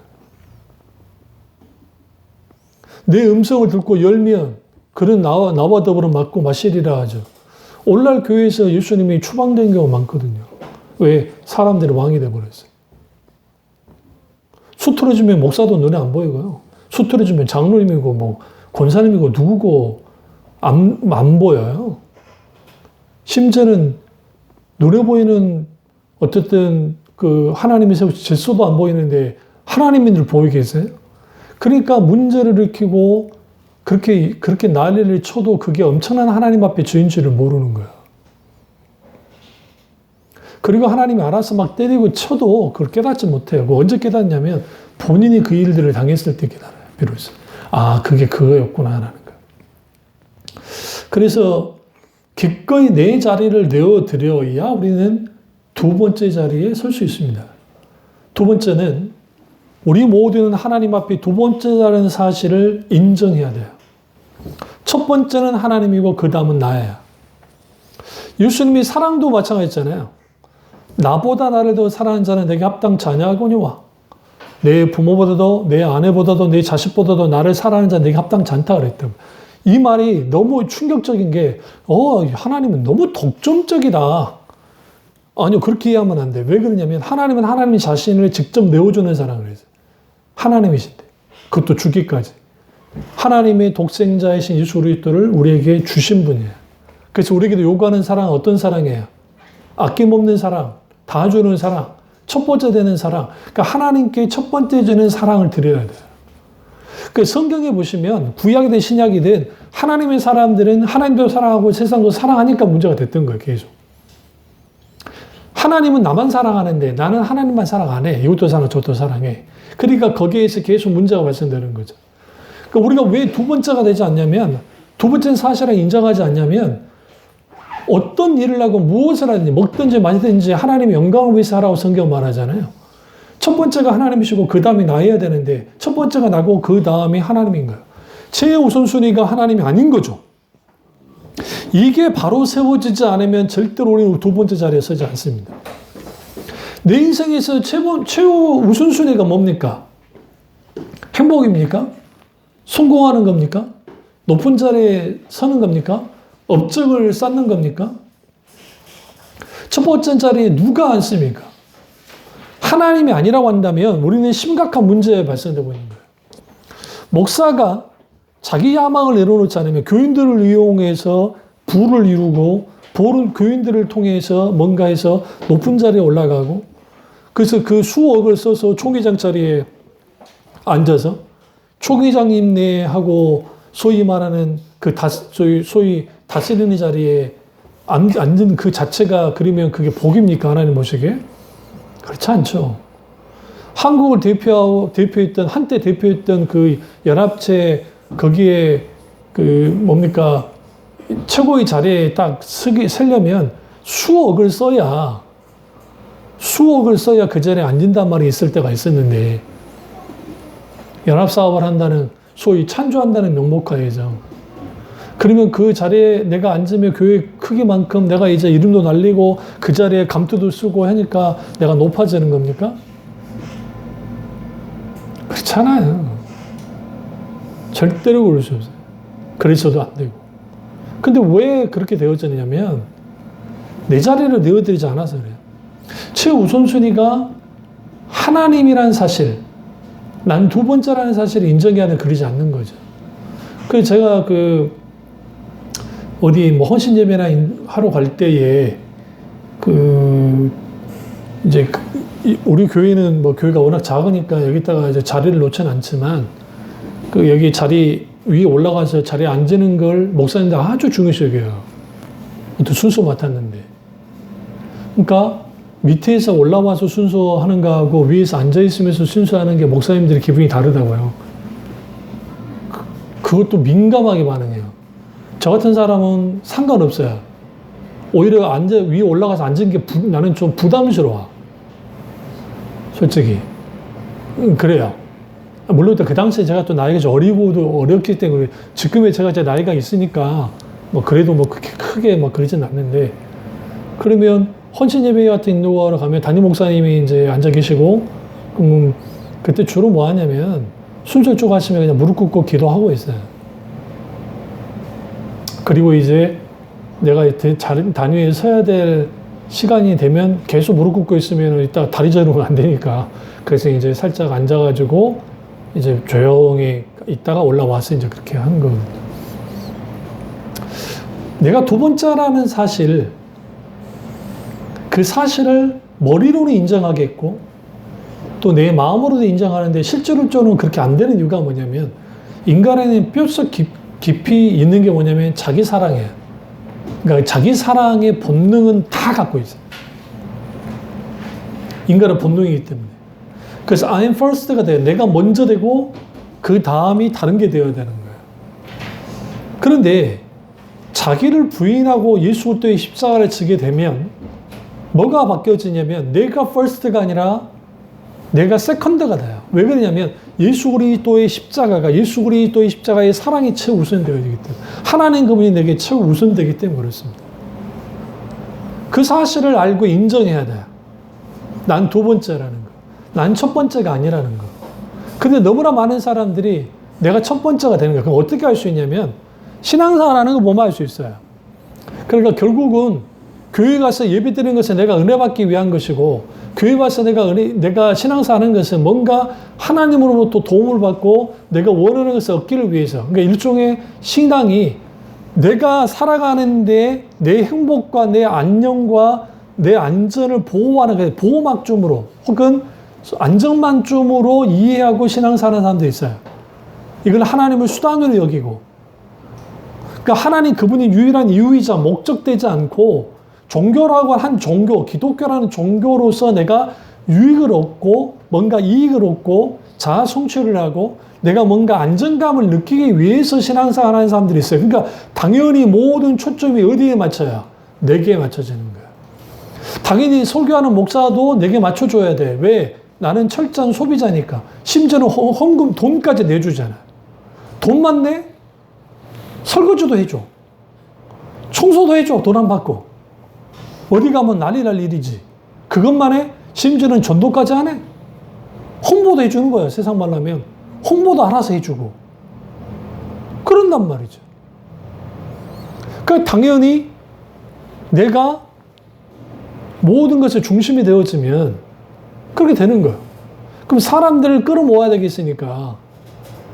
내 음성을 듣고 열면 그는 나와 더불어 맞고 마시리라 하죠. 오늘날 교회에서 예수님이 추방된 경우가 많거든요. 왜? 사람들이 왕이 돼버렸어요. 수틀어주면 목사도 눈에 안 보이고요. 수틀어주면 장로님이고 뭐 권사님이고 누구고 안 보여요. 심지어는 눈에 보이는 어쨌든 그 하나님의 세우신 질서도 안 보이는데 하나님인 줄 보이게 계세요? 그러니까 문제를 일으키고 그렇게 난리를 쳐도 그게 엄청난 하나님 앞에 주인줄을 모르는 거야. 그리고 하나님이 알아서 막 때리고 쳐도 그걸 깨닫지 못해요. 언제 깨닫냐면 본인이 그 일들을 당했을 때 깨달아요. 비로소. 아, 그게 그거였구나 라는 거예요. 그래서 기꺼이 내 자리를 내어드려야 우리는 두 번째 자리에 설 수 있습니다. 두 번째는 우리 모두는 하나님 앞에 두 번째라는 사실을 인정해야 돼요. 첫 번째는 하나님이고 그 다음은 나예요. 예수님이 사랑도 마찬가지잖아요. 나보다 나를 더 사랑하는 자는 내게 합당치 아니하거니와 내 부모보다도 내 아내보다도 내 자식보다도 나를 사랑하는 자는 내게 합당치 않다 그랬다고. 이 말이 너무 충격적인 게 하나님은 너무 독점적이다. 아니요, 그렇게 이해하면 안 돼. 왜 그러냐면 하나님은 하나님 자신을 직접 내어주는 사랑을 해서 하나님이신데 그것도 주기까지 하나님의 독생자이신 예수 그리스도를 우리에게 주신 분이에요. 그래서 우리에게도 요구하는 사랑은 어떤 사랑이에요? 아낌없는 사랑, 다 주는 사랑, 첫 번째 되는 사랑. 그러니까 하나님께 첫 번째 주는 사랑을 드려야 돼요. 그 성경에 보시면 구약이든 신약이든 하나님의 사람들은 하나님도 사랑하고 세상도 사랑하니까 문제가 됐던 거예요. 계속. 하나님은 나만 사랑하는데 나는 하나님만 사랑 안 해. 이것도 사랑, 저것도 사랑해. 그러니까 거기에서 계속 문제가 발생되는 거죠. 그러니까 우리가 왜 두 번째가 되지 않냐면, 두 번째는 사실을 인정하지 않냐면, 어떤 일을 하고 무엇을 하든지 먹든지 마시든지 하나님의 영광을 위해서 하라고 성경 말하잖아요. 첫 번째가 하나님이시고 그 다음이 나여야 되는데 첫 번째가 나고 그 다음이 하나님인 거예요. 최우선순위가 하나님이 아닌 거죠. 이게 바로 세워지지 않으면 절대로 우리는 두 번째 자리에 서지 않습니다. 내 인생에서 최후 우선순위가 뭡니까? 행복입니까? 성공하는 겁니까? 높은 자리에 서는 겁니까? 업적을 쌓는 겁니까? 첫 번째 자리에 누가 앉습니까? 하나님이 아니라고 한다면 우리는 심각한 문제에 발생되고 있는 거예요. 목사가 자기 야망을 내려놓지 않으면 교인들을 이용해서 부를 이루고 교인들을 통해서 뭔가 해서 높은 자리에 올라가고 그래서 그 수억을 써서 총회장 자리에 앉아서 총회장님네하고 소위 말하는 소위 다스리는 자리에 앉은 그 자체가 그러면 그게 복입니까? 하나님 보시기에? 그렇지 않죠. 한국을 한때 대표했던 그 연합체 거기에 최고의 자리에 딱 서려면 수억을 써야 그 자리에 앉는단 말이 있을 때가 있었는데 연합사업을 한다는 소위 찬조한다는 명목하에서 그러면 그 자리에 내가 앉으면 교회 크기만큼 내가 이제 이름도 날리고 그 자리에 감투도 쓰고 하니까 내가 높아지는 겁니까? 그렇잖아요. 절대로 그럴 수 없어요. 그래서도 안 되고. 근데 왜 그렇게 되어지느냐면 내 자리를 내어드리지 않아서 그래요. 최우선순위가 하나님이라는 사실, 난 두 번째라는 사실을 인정해야 하는 그러지 않는 거죠. 그래서 제가 어디 헌신 예배나 하러 갈 때에 이제 우리 교회는 교회가 워낙 작으니까 여기다가 이제 자리를 놓지는 않지만 여기 자리 위에 올라가서 자리에 앉는 걸 목사님들 아주 중요시 여겨요. 또 순서 맡았는데. 그러니까 밑에서 올라와서 순서하는 거하고 위에서 앉아있으면서 순서하는 게 목사님들의 기분이 다르다고요. 그것도 민감하게 반응해요. 저 같은 사람은 상관없어요. 오히려 위에 올라가서 앉은 게 나는 좀 부담스러워. 솔직히. 그래요. 물론 그 당시에 제가 또 나이가 좀 어리고도 어렸기 때문에 지금의 제가 이제 나이가 있으니까 그래도 그렇게 크게 그러진 않는데 그러면 헌신 예배 같은 인도하러 가면 담임 목사님이 이제 앉아 계시고 그때 주로 뭐 하냐면 순서 쭉 하시면 그냥 무릎 꿇고 기도하고 있어요. 그리고 이제 내가 단위에 서야 될 시간이 되면 계속 무릎 꿇고 있으면 이따 다리 저리면 안 되니까. 그래서 이제 살짝 앉아가지고 이제 조용히 있다가 올라와서 이제 그렇게 하는 거거든요. 내가 두 번째라는 사실, 그 사실을 머리로는 인정하겠고 또 내 마음으로도 인정하는데 실제로는 그렇게 안 되는 이유가 뭐냐면 인간에는 뼛속 깊이 있는 게 뭐냐면 자기 사랑이에요. 그러니까 자기 사랑의 본능은 다 갖고 있어요. 인간의 본능이기 때문에. 그래서 I'm first가 돼요. 내가 먼저 되고 그 다음이 다른 게 되어야 되는 거예요. 그런데 자기를 부인하고 예수 그리스도의 십자가를 지게 되면 뭐가 바뀌어지냐면 내가 first가 아니라 내가 세컨드가 돼요. 왜 그러냐면 예수 그리스도의 십자가의 사랑이 최우선되어야 되기 때문에 하나님 그분이 내게 최우선되기 때문에 그렇습니다. 그 사실을 알고 인정해야 돼요. 난 두 번째라는 거. 난 첫 번째가 아니라는 거. 근데 너무나 많은 사람들이 내가 첫 번째가 되는 거야. 그럼 어떻게 할 수 있냐면 신앙생활하는 거 보면 알 수 있어요. 그러니까 결국은 교회 가서 예배 드리는 것은 내가 은혜 받기 위한 것이고 교회 와서 내가 신앙생활하는 것은 뭔가 하나님으로부터 도움을 받고 내가 원하는 것을 얻기를 위해서. 그러니까 일종의 신앙이 내가 살아가는데 내 행복과 내 안녕과 내 안전을 보호하는 보호막춤으로 혹은 안전만춤으로 이해하고 신앙생활하는 사람도 있어요. 이걸 하나님을 수단으로 여기고. 그러니까 하나님 그분이 유일한 이유이자 목적되지 않고 종교라고 한 종교, 기독교라는 종교로서 내가 유익을 얻고 뭔가 이익을 얻고 자아 성취를 하고 내가 뭔가 안정감을 느끼기 위해서 신앙생활 하는 사람들이 있어요. 그러니까 당연히 모든 초점이 어디에 맞춰요? 내게 맞춰지는 거예요. 당연히 설교하는 목사도 내게 맞춰줘야 돼. 왜? 나는 철저한 소비자니까. 심지어는 헌금 돈까지 내주잖아. 돈만 내? 설거지도 해줘. 청소도 해줘. 돈 안 받고. 어디 가면 난리 날 일이지. 그것만 해? 심지어는 전도까지 안 해? 홍보도 해주는 거예요. 세상 말로 하면. 홍보도 알아서 해주고. 그런단 말이죠. 그러니까 당연히 내가 모든 것의 중심이 되어지면 그렇게 되는 거예요. 그럼 사람들을 끌어모아야 되겠으니까.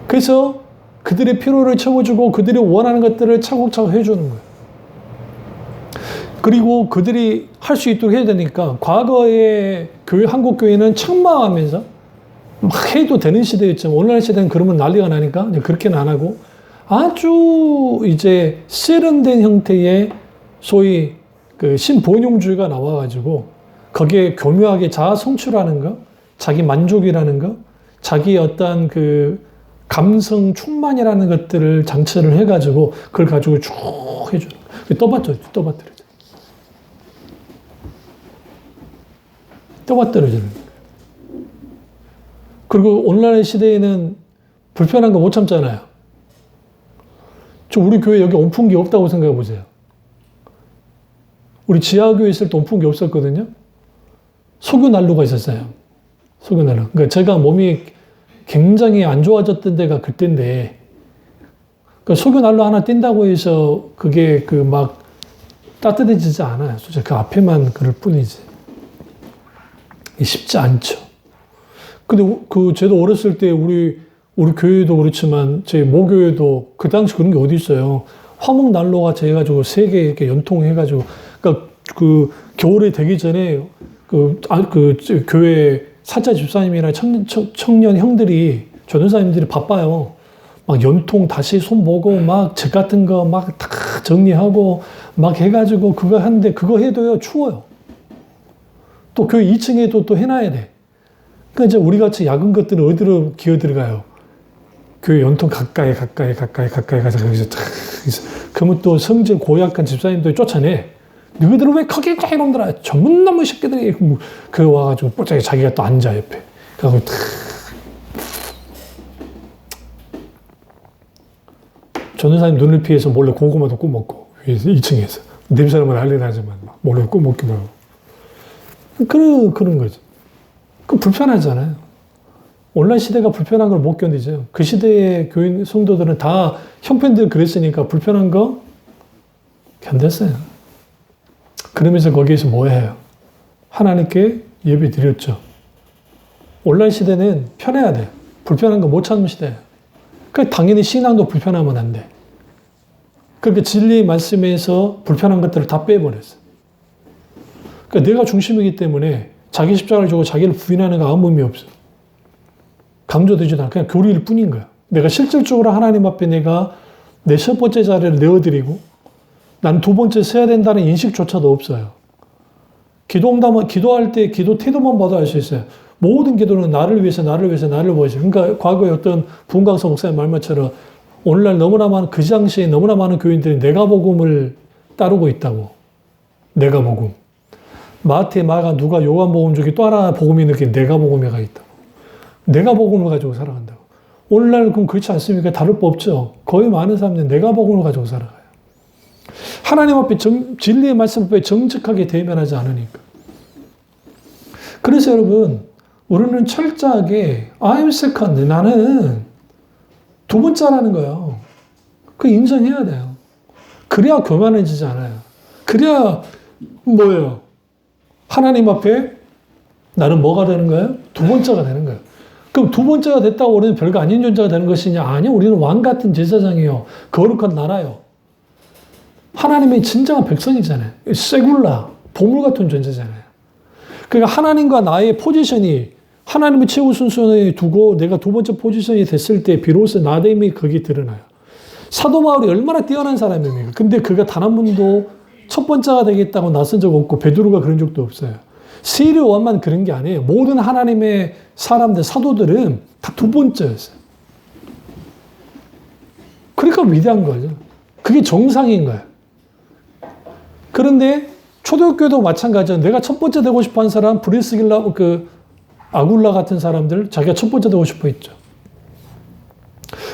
그래서 그들의 필요를 채워주고 그들이 원하는 것들을 차곡차곡 해주는 거예요. 그리고 그들이 할 수 있도록 해야 되니까 과거에 한국 교회는 책망하면서 막 해도 되는 시대였지만 오늘날 시대는 그러면 난리가 나니까 그렇게는 안 하고 아주 이제 세련된 형태의 소위 그 신본용주의가 나와가지고 거기에 교묘하게 자아 성취라는 거, 자기 만족이라는 거, 자기 어떤 그 감성 충만이라는 것들을 장치를 해가지고 그걸 가지고 쭉 해주는 거예요. 떠받들어져. 떠받들어지는 거예요. 그리고 오늘날 시대에는 불편한 거 못 참잖아요. 우리 교회 여기 온풍기 없다고 생각해 보세요. 우리 지하교회 있을 때 온풍기 없었거든요. 석유 난로가 있었어요. 석유 난로. 그러니까 제가 몸이 굉장히 안 좋아졌던 데가 그때인데, 그러니까 석유 난로 하나 띈다고 해서 그게 그 막 따뜻해지지 않아요. 솔직히 그 앞에만 그럴 뿐이지. 쉽지 않죠. 근데 저도 어렸을 때 우리 교회도 그렇지만 제 모교회도 그 당시 그런 게 어디 있어요. 화목 난로가 해가지고 3개 이렇게 연통해가지고, 그러니까 그 겨울에 되기 전에 교회 사자 집사님이나 청년 형들이, 전도사님들이 바빠요. 막 연통 다시 손보고 막 책 같은 거 막 다 정리하고 막 해가지고 그거 하는데 그거 해도요, 추워요. 또 교회 2층에도 또 해놔야 돼. 그러니까 이제 우리 같이 작은 것들은 어디로 기어 들어가요? 교회 연통 가까이 가서 거기서 탁. 그러면 또 성질 고약한 집사님들이 쫓아내. 너희들은 왜 거기 가 이놈들아. 전문놈의 새끼들이. 그 와가지고 뽀짝이 자기가 또 앉아 옆에. 그래서 탁. 전도사님 눈을 피해서 몰래 고구마도 구먹고 2층에서. 냄새나면 난리 나지만 몰래 구먹기도 하고. 그런 거죠. 그 불편하잖아요. 온라인 시대가 불편한 걸 못 견디죠. 그 시대의 교인 성도들은 다 형편들 그랬으니까 불편한 거 견뎠어요. 그러면서 거기에서 뭐 해요? 하나님께 예배 드렸죠. 온라인 시대는 편해야 돼요. 불편한 거 못 참는 시대예요. 그러니까 당연히 신앙도 불편하면 안 돼. 그렇게 진리의 말씀에서 불편한 것들을 다 빼버렸어요. 그러니까 내가 중심이기 때문에 자기 십자가를 주고 자기를 부인하는 거 아무 의미 없어요. 강조되지도 않고 그냥 교리일 뿐인 거야. 내가 실질적으로 하나님 앞에 내가 내 첫 번째 자리를 내어드리고 난 두 번째 서야 된다는 인식조차도 없어요. 기도할 때 기도 태도만 봐도 알 수 있어요. 모든 기도는 나를 위해서, 나를 위해서, 나를 위해서. 그러니까 과거에 어떤 부흥강서 목사님 말씀처럼 오늘날 너무나 많은, 그 당시에 너무나 많은 교인들이 내가 복음을 따르고 있다고. 내가 복음. 마태, 마가, 누가, 요한 복음 중에 또 하나 복음이 있는 게 내가 복음에가 있다고. 내가 복음을 가지고 살아간다고. 오늘날 그럼 그렇지 않습니까? 다를 법 없죠. 거의 많은 사람들은 내가 복음을 가지고 살아가요. 하나님 앞에 진리의 말씀 앞에 정직하게 대면하지 않으니까. 그래서 여러분, 우리는 철저하게 I'm second, 나는 두 번째라는 거예요. 그 인정해야 돼요. 그래야 교만해지지 않아요. 그래야 뭐예요? 하나님 앞에 나는 뭐가 되는 거예요? 두 번째가 되는 거예요. 그럼 두 번째가 됐다고 우리는 별거 아닌 존재가 되는 것이냐? 아니요. 우리는 왕 같은 제사장이요. 거룩한 나라요. 하나님의 진정한 백성이잖아요. 세굴라, 보물 같은 존재잖아요. 그러니까 하나님과 나의 포지션이 하나님의 최후 순서에 두고 내가 두 번째 포지션이 됐을 때 비로소 나됨이 거기 드러나요. 사도 바울이 얼마나 뛰어난 사람입니까? 근데 그가 단 한 번도 첫 번째가 되겠다고 나선 적 없고 베드로가 그런 적도 없어요. 세례 요한만 그런 게 아니에요. 모든 하나님의 사람들, 사도들은 다 두 번째였어요. 그러니까 위대한 거죠. 그게 정상인 거예요. 그런데 초대교회도 마찬가지예요. 내가 첫 번째 되고 싶어 한 사람, 브리스길라, 아굴라 같은 사람들, 자기가 첫 번째 되고 싶어 했죠.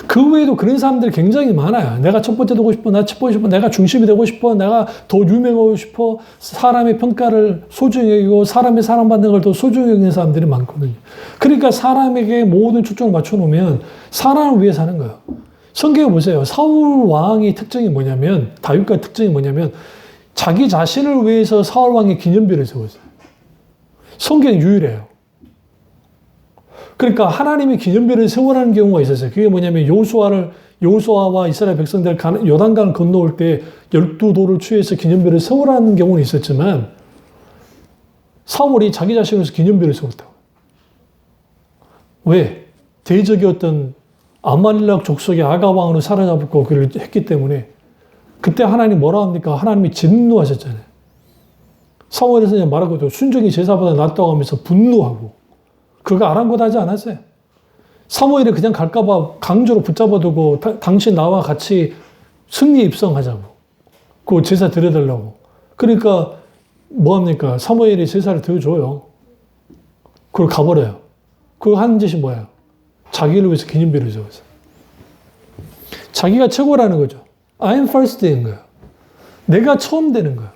그 외에도 그런 사람들이 굉장히 많아요. 내가 첫 번째 되고 싶어, 내가 중심이 되고 싶어, 내가 더 유명하고 싶어, 사람의 평가를 소중히 여기고, 사람의 사랑받는 걸 더 소중히 여기는 사람들이 많거든요. 그러니까 사람에게 모든 초점을 맞춰놓으면 사람을 위해 사는 거예요. 성경에 보세요. 사울 왕의 특징이 뭐냐면, 다윗과의 특징이 뭐냐면, 자기 자신을 위해서 사울 왕의 기념비를 세웠어요. 성경이 유일해요. 그러니까 하나님이 기념비를 세워라는 경우가 있었어요. 그게 뭐냐면 여호수아와 이스라엘 백성들 요단강을 건너올 때 12도를 취해서 기념비를 세우라는 경우는 있었지만 사울이 자기 자신을 위해서 기념비를 세웠다고. 왜? 대적이었던 아말렉 족속의 아가왕으로 사로잡고 그를 했기 때문에 그때 하나님 뭐라 합니까? 하나님이 진노하셨잖아요. 사무엘에서 말하고도 순종이 제사보다 낫다고 하면서 분노하고 그거 아랑곳하지 않았어요. 사무엘이 그냥 갈까봐 강제로 붙잡아두고 당신 나와 같이 승리 입성하자고. 그 제사 드려달라고. 그러니까 뭐합니까? 사무엘이 제사를 드려줘요. 그걸 가버려요. 그거 하는 짓이 뭐예요? 자기를 위해서 기념비를 세웠어요. 자기가 최고라는 거죠. I'm first인 거예요. 내가 처음 되는 거예요.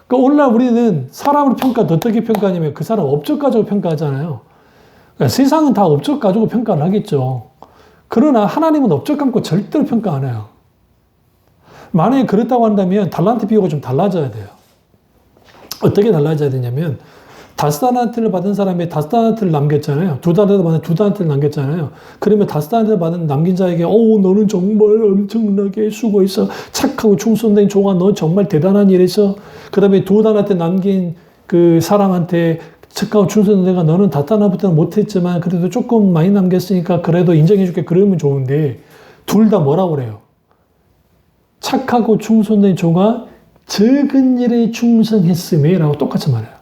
그러니까 오늘날 우리는 사람을 어떻게 평가하냐면 그 사람 업적 가지고 평가하잖아요. 그러니까 세상은 다 업적 가지고 평가를 하겠죠. 그러나 하나님은 업적 갖고 절대로 평가 안 해요. 만약에 그렇다고 한다면 달란트 비유가 좀 달라져야 돼요. 어떻게 달라져야 되냐면 5달란트를 받은 사람이 5달란트를 남겼잖아요. 2달란트 받은 2달란트를 남겼잖아요. 그러면 5달란트를 받은 남긴 자에게 너는 정말 엄청나게 수고했어. 착하고 충성된 종아, 너 정말 대단한 일했어. 그 다음에 2달란트 남긴 그 사람한테 착하고 충성된 내가 너는 5달란트는 못했지만 그래도 조금 많이 남겼으니까 그래도 인정해줄게. 그러면 좋은데 둘 다 뭐라고 그래요? 착하고 충성된 종아 적은 일에 충성했음에 라고 똑같이 말해요.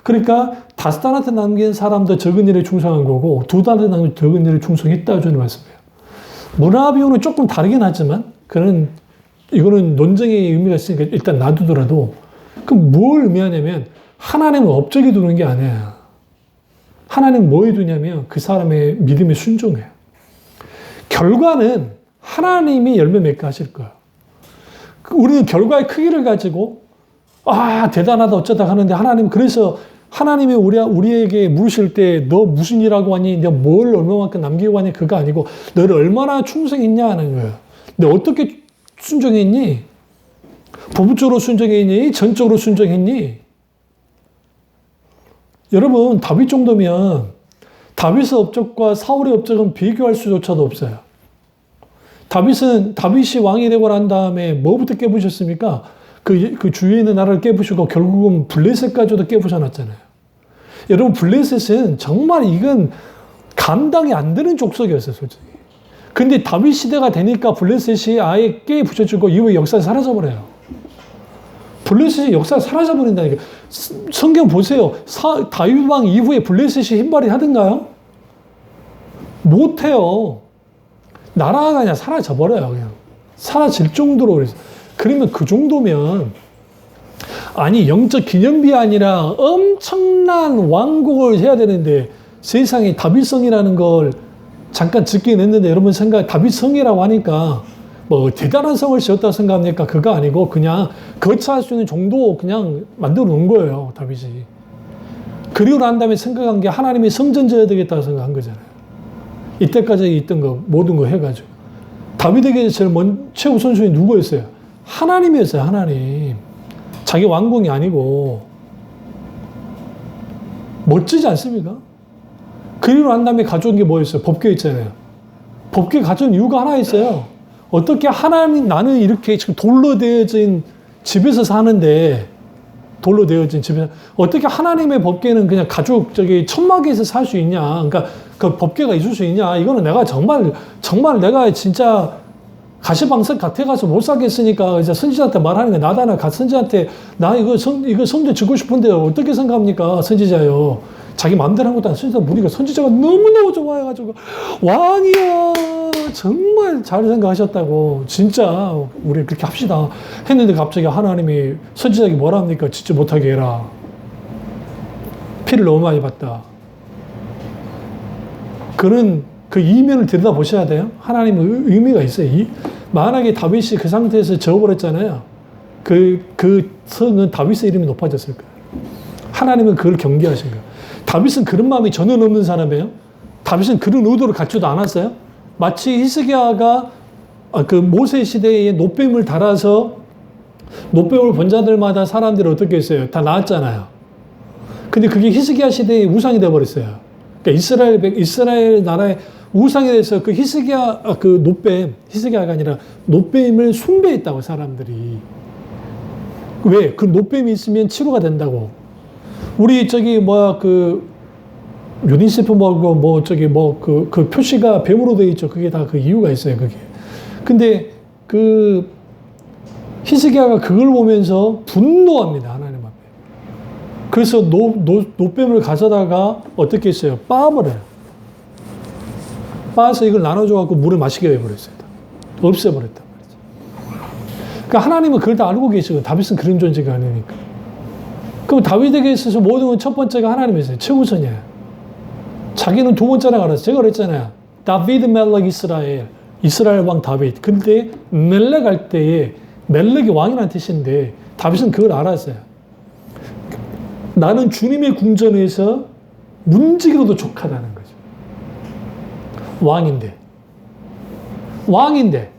그러니까 5달란트 남긴 사람도 적은 일에 충성한 거고 2달란트 남긴 적은 일에 충성했다 주는 말씀이에요. 문화 비유는 조금 다르긴 하지만 이거는 논쟁의 의미가 있으니까 일단 놔두더라도 그럼 뭘 의미하냐면 하나님은 업적이 두는 게 아니에요. 하나님은 뭐에 두냐면 그 사람의 믿음에 순종해요. 결과는 하나님이 열매 맺게 하실 거예요. 우리는 결과의 크기를 가지고 대단하다 어쩌다 하는데 그래서 하나님이 우리에게 물으실 때 너 무슨 일하고 왔니? 내가 뭘 얼마만큼 남기고 왔니? 그거 아니고 너를 얼마나 충성했냐 하는 거예요. 너 어떻게 순종했니? 부부적으로 순종했니? 전적으로 순종했니? 여러분, 다윗 정도면 다윗의 업적과 사울의 업적은 비교할 수조차도 없어요. 다윗이 왕이 되고 난 다음에 뭐부터 깨부셨습니까? 그 주위에 있는 나라를 깨부시고 결국은 블레셋까지도 깨부셔놨잖아요. 여러분, 블레셋은 정말 이건 감당이 안 되는 족속이었어요, 솔직히. 근데 다윗 시대가 되니까 블레셋이 아예 깨부셔지고 이후에 역사가 사라져버려요. 블레셋이 역사가 사라져버린다니까. 성경 보세요. 다윗 왕 이후에 블레셋이 힘발이 하던가요? 못해요. 나라가 그냥 사라져버려요. 그냥 사라질 정도로. 그래서 그러면 그 정도면 아니 영적 기념비 아니라 엄청난 왕국을 해야 되는데 세상에 다윗성이라는 걸 잠깐 짓긴 했는데 여러분 생각 다윗성이라고 하니까 뭐 대단한 성을 지었다고 생각합니까? 그거 아니고 그냥 거처할 수 있는 정도 그냥 만들어 놓은 거예요, 다윗이. 그리고 난 다음에 생각한 게 하나님이 성전 지어야 되겠다고 생각한 거잖아요. 이때까지 있던 거 모든 거 해가지고 다윗에게 제일 최우선순위 누구였어요? 하나님이었어요. 하나님. 자기 왕궁이 아니고. 멋지지 않습니까? 그리고 난 다음에 가져온 게 뭐였어요? 법궤 있잖아요. 법궤 가져온 이유가 하나 있어요. 어떻게 하나님, 나는 이렇게 지금 돌로 되어진 집에서 사는데, 돌로 되어진 집에서, 어떻게 하나님의 법궤는 그냥 가죽, 천막에서 살 수 있냐. 그러니까 그 법궤가 있을 수 있냐. 이거는 내가 정말 내가 진짜 가시방석 밭에 가서 못 살겠으니까 이제 선지자한테 말하는 게 나다나 선지자한테 나 이거 성전 짓고 싶은데 어떻게 생각합니까? 선지자요. 자기 마음대로 한 것도 아니고 선지자 무리가 선지자가 너무너무 좋아해가지고 왕이야 정말 잘 생각하셨다고 진짜 우리 그렇게 합시다 했는데 갑자기 하나님이 선지자에게 뭐라 합니까? 짓지 못하게 해라. 피를 너무 많이 봤다. 그런 그 이면을 들여다보셔야 돼요. 하나님의 의미가 있어요. 만약에 다윗이 그 상태에서 저버렸잖아요. 그 성은 다윗의 이름이 높아졌을 거예요. 하나님은 그걸 경계하신 거예요. 다윗은 그런 마음이 전혀 없는 사람이에요. 다윗은 그런 의도를 갖지도 않았어요. 마치 히스기야가 그 모세 시대에 노뱀을 달아서 노뱀을 본 자들마다 사람들이 어떻게 했어요? 다 나았잖아요. 근데 그게 히스기야 시대의 우상이 되어버렸어요. 그러니까 이스라엘 나라의 우상에 대해서 그 그 노뱀, 히스기야가 아니라 노뱀을 숭배했다고 사람들이. 왜? 그 노뱀이 있으면 치료가 된다고. 우리 유니세프 그 표시가 뱀으로 되어 있죠. 그게 다 그 이유가 있어요, 그게. 근데 그 히스기야가 그걸 보면서 분노합니다, 하나님 앞에. 그래서 노뱀을 가져다가 어떻게 했어요? 빻아버려요. 빻아서 이걸 나눠줘갖고 물을 마시게 해버렸어요. 없애버렸단 말이죠. 그러니까 하나님은 그걸 다 알고 계시고 다윗은 그런 존재가 아니니까. 그럼 다윗에게 있어서 모든 건 첫 번째가 하나님이세요. 최우선이에요. 자기는 두 번째라고 알았어요. 제가 그랬잖아요. 다비드 멜렉 이스라엘 왕 다윗. 근데 멜렉 할 때에 멜렉이 왕이라는 뜻인데 다윗은 그걸 알았어요. 나는 주님의 궁전에서 문지기로도 족하다는 거죠. 왕인데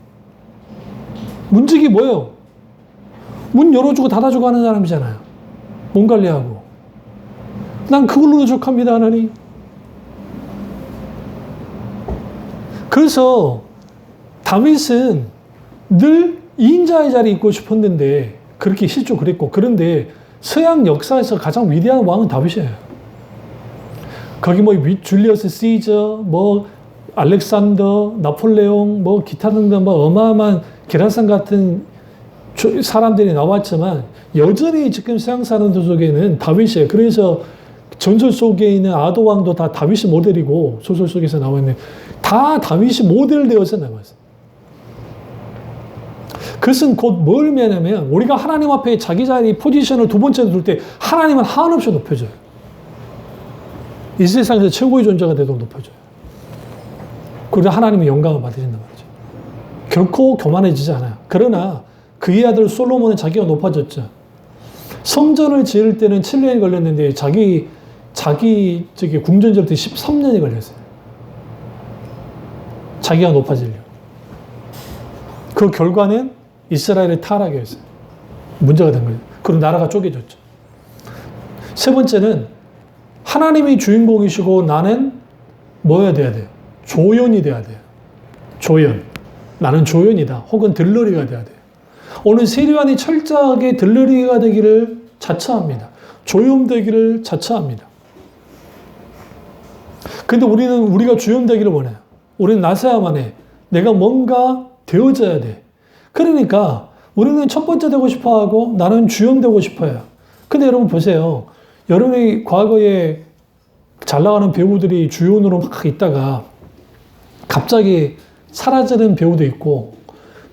문지기 뭐예요? 문 열어주고 닫아주고 하는 사람이잖아요. 몸 관리하고. 난 그걸로도 족합니다, 하나님. 그래서 다윗은 늘 2인자의 자리에 있고 싶었는데 그렇게 실조 그랬고 그런데 서양 역사에서 가장 위대한 왕은 다윗이에요. 거기 줄리어스 시저, 알렉산더, 나폴레옹, 기타 등등 어마어마한 게라산 같은 사람들이 나왔지만 여전히 지금 서양 사람들 속에는 다윗이에요. 그래서 전설 속에 있는 아도왕도 다 다윗이 모델이고 소설 속에서 나왔는데 다 다윗이 모델되어서 나왔어요. 그것은 곧 뭘 의미하냐면 우리가 하나님 앞에 자기 자리 포지션을 두 번째로 둘 때 하나님은 한없이 높여줘요. 이 세상에서 최고의 존재가 되도록 높여줘요. 그리고 하나님의 영광을 받으신단 말이죠. 결코 교만해지지 않아요. 그러나 그의 아들 솔로몬은 자기가 높아졌죠. 성전을 지을 때는 7년이 걸렸는데 자기 궁전 지을 때 13년이 걸렸어요. 자기가 높아지려고. 그 결과는 이스라엘의 타락이었어요. 문제가 된 거예요. 그리고 나라가 쪼개졌죠. 세 번째는 하나님이 주인공이시고 나는 뭐야 돼야 돼요? 조연이 돼야 돼요. 조연. 나는 조연이다. 혹은 들러리가 돼야 돼요. 오늘 세리완이 철저하게 들러리가 되기를 자처합니다. 조연 되기를 자처합니다. 근데 우리가 주연 되기를 원해요. 우리는 나서야만 해. 내가 뭔가 되어져야 돼. 그러니까 우리는 첫 번째 되고 싶어 하고 나는 주연 되고 싶어요. 근데 여러분 보세요. 여러분이 과거에 잘 나가는 배우들이 주연으로 막 있다가 갑자기 사라지는 배우도 있고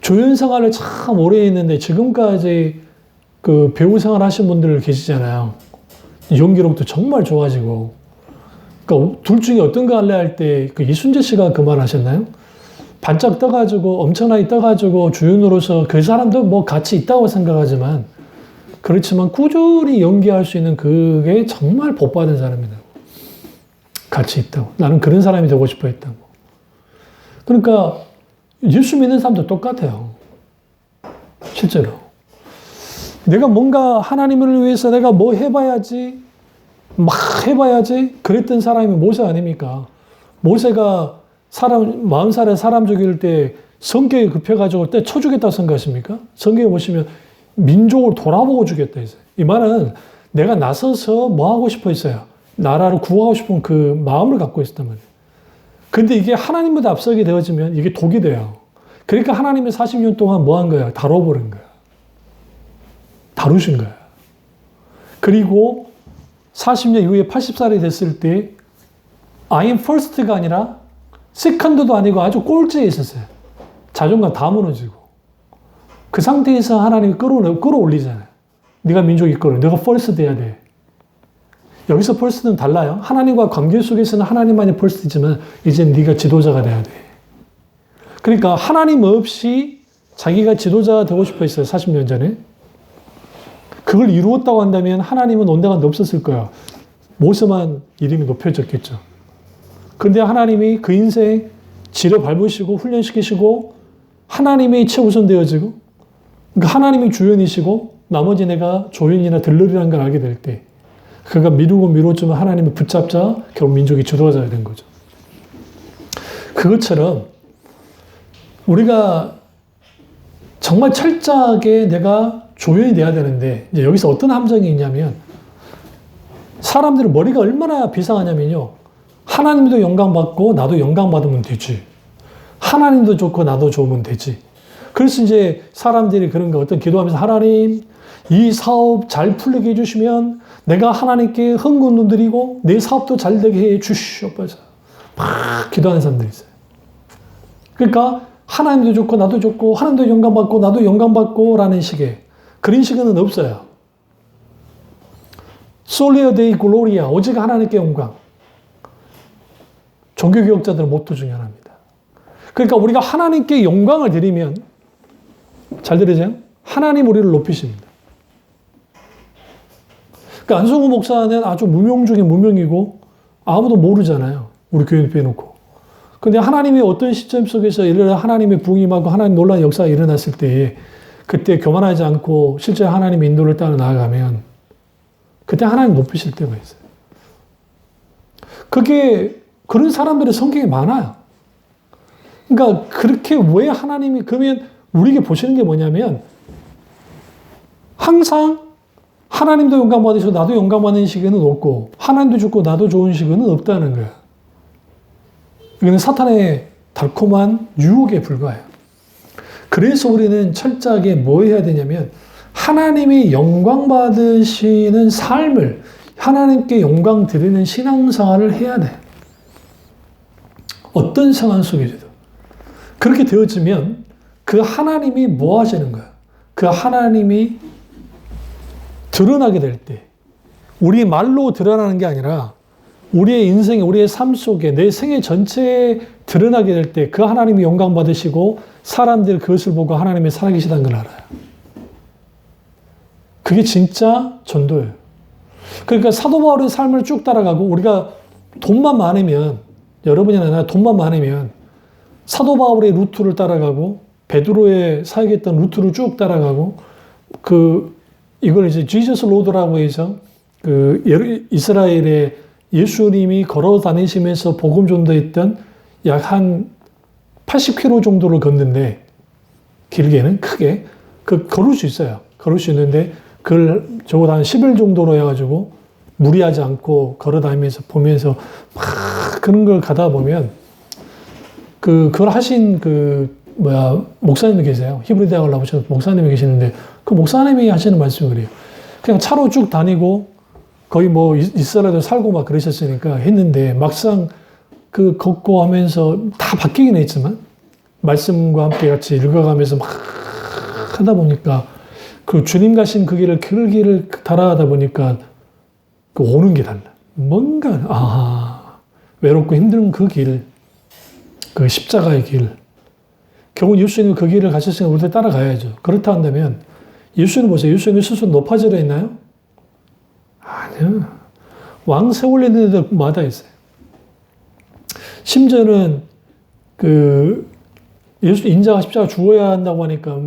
조연 생활을 참 오래 했는데 지금까지 그 배우 생활 하신 분들 계시잖아요. 연기력도 정말 좋아지고. 그러니까 둘 중에 어떤 거 할래 할 때 그 이순재 씨가 그 말 하셨나요? 반짝 떠가지고 엄청나게 떠가지고 주연으로서 그 사람도 뭐 가치 있다고 생각하지만 그렇지만 꾸준히 연기할 수 있는 그게 정말 복받은 사람이다. 가치 있다고. 나는 그런 사람이 되고 싶어 했다고. 그러니까 예수 믿는 사람도 똑같아요. 실제로. 내가 뭔가 하나님을 위해서 내가 뭐 해봐야지, 막 해봐야지 그랬던 사람이 모세 아닙니까? 모세가 40살에 사람 죽일 때 성격이 급해가지고 때 쳐주겠다고 생각하십니까? 성경에 보시면 민족을 돌아보고 주겠다 했어요. 이 말은 내가 나서서 뭐 하고 싶어 했어요? 나라를 구하고 싶은 그 마음을 갖고 있었단 말이에요. 근데 이게 하나님보다 앞서게 되어지면 이게 독이 돼요. 그러니까 하나님이 40년 동안 뭐 한 거야? 다뤄버린 거야. 다루신 거야. 그리고 40년 이후에 80살이 됐을 때 I'm first가 아니라 세컨드도 아니고 아주 꼴찌에 있었어요. 자존감 다 무너지고. 그 상태에서 하나님이 끌어올리잖아요. 네가 민족 이끌어. 네가 first 돼야 돼. 여기서 first는 달라요. 하나님과 관계 속에서는 하나님만이 first이지만 이제 네가 지도자가 돼야 돼. 그러니까 하나님 없이 자기가 지도자가 되고 싶어 했어요. 40년 전에. 그걸 이루었다고 한다면 하나님은 온데간데 없었을 거야. 모세만 이름이 높여졌겠죠. 그런데 하나님이 그 인생 지려 밟으시고 훈련시키시고 하나님이 최우선 되어지고 그러니까 하나님이 주연이시고 나머지 내가 조연이나 들러리라는 걸 알게 될 때 그가 미루고 미뤘지만 하나님을 붙잡자 결국 민족이 지도자가 된 거죠. 그것처럼 우리가 정말 철저하게 내가 조연이 돼야 되는데 이제 여기서 어떤 함정이 있냐면 사람들은 머리가 얼마나 비상하냐면요. 하나님도 영광받고 나도 영광받으면 되지. 하나님도 좋고 나도 좋으면 되지. 그래서 이제 사람들이 그런 거 어떤 기도하면서 하나님 이 사업 잘 풀리게 해주시면 내가 하나님께 헌금도 드리고 내 사업도 잘 되게 해 주시옵소서. 막 기도하는 사람들이 있어요. 그러니까 하나님도 좋고 나도 좋고 하나님도 영광받고 나도 영광받고 라는 식의 그런 식은 없어요. 솔리어 데이 글로리아 오직 하나님께 영광. 종교개혁자들의 모토 중에 하나입니다. 그러니까 우리가 하나님께 영광을 드리면 잘 들으세요? 하나님 우리를 높이십니다. 그러니까 안성우 목사는 아주 무명 중에 무명이고 아무도 모르잖아요. 우리 교회 빼놓고. 근데 하나님이 어떤 시점 속에서 하나님의 부흥이 임하고 하나님 놀라운 역사가 일어났을 때 그때 교만하지 않고 실제 하나님의 인도를 따라 나아가면 그때 하나님 높이실 때가 있어요. 그게 그런 사람들의 성격이 많아요. 그러니까 그렇게 왜 하나님이 그러면 우리에게 보시는 게 뭐냐면 항상 하나님도 영광 받으시고 나도 영광 받는 시기는 없고 하나님도 좋고 나도 좋은 시기는 없다는 거야. 이거는 사탄의 달콤한 유혹에 불과해요. 그래서 우리는 철저하게 뭐 해야 되냐면 하나님이 영광 받으시는 삶을 하나님께 영광 드리는 신앙생활을 해야 돼. 어떤 상황 속에서도. 그렇게 되어지면 그 하나님이 뭐 하시는 거야? 그 하나님이 드러나게 될 때, 우리 말로 드러나는 게 아니라 우리의 인생에, 우리의 삶 속에, 내 생애 전체에 드러나게 될 때 그 하나님이 영광 받으시고 사람들이 그것을 보고 하나님이 살아계시다는 걸 알아요. 그게 진짜 전도예요. 그러니까 사도 바울의 삶을 쭉 따라가고 우리가 돈만 많으면, 여러분이나 나 돈만 많으면 사도 바울의 루트를 따라가고 베드로의 사역했던 루트를 쭉 따라가고 그 이걸 이제 지저스 로드라고 해서 그 이스라엘에 예수님이 걸어 다니시면서 복음 전도했던 약 한 80km 정도를 걷는데, 길게는 크게 걸을 수 있어요. 걸을 수 있는데 그걸 적어도 한 10일 정도로 해가지고 무리하지 않고 걸어 다니면서 보면서 막 그런 걸 가다 보면 그걸 하신 목사님이 계세요. 히브리 대학을 나오신 목사님이 계시는데 그 목사님이 하시는 말씀이 그래요. 그냥 차로 쭉 다니고 거의 뭐 이스라엘에 살고 막 그러셨으니까 했는데 막상 그 걷고 하면서 다 바뀌긴 했지만 말씀과 함께 같이 읽어가면서 막 하다 보니까 그 주님 가신 그 길을 따라가다 보니까 그 오는 게 달라. 뭔가 외롭고 힘든 그 길, 그 십자가의 길. 결국 예수님 그 길을 가셨으니까 우리도 따라가야죠. 그렇다 한다면 예수님 보세요. 예수님 스스로 높아지려 했나요? 아니요. 왕 세우려는 데도 마다 있어요. 심지어는 예수 인자가 십자가 죽어야 한다고 하니까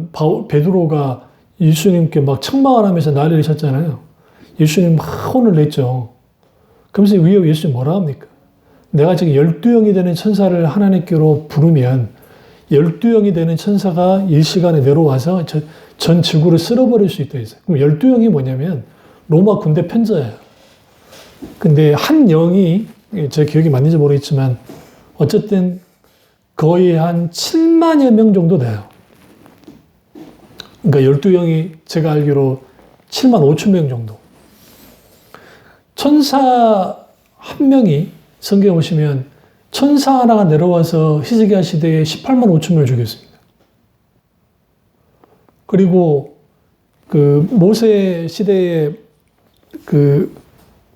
베드로가 예수님께 막 책망을 하면서 난리를 쳤잖아요. 예수님 막 혼을 냈죠. 그러면서 위에 예수님 뭐라 합니까? 내가 지금 12영이 되는 천사를 하나님께로 부르면 12영이 되는 천사가 일시간에 내려와서 전 지구를 쓸어버릴 수 있다 했어요. 그럼 12영이 뭐냐면 로마 군대 편자예요. 근데 한 영이, 제 기억이 맞는지 모르겠지만 어쨌든 거의 한 7만여 명 정도 돼요. 그러니까 12영이 제가 알기로 7만 5천 명 정도. 천사 한 명이 성경에 보시면 천사 하나가 내려와서 히스기야 시대에 18만 5천 명을 죽였습니다. 그리고 그 모세 시대에 그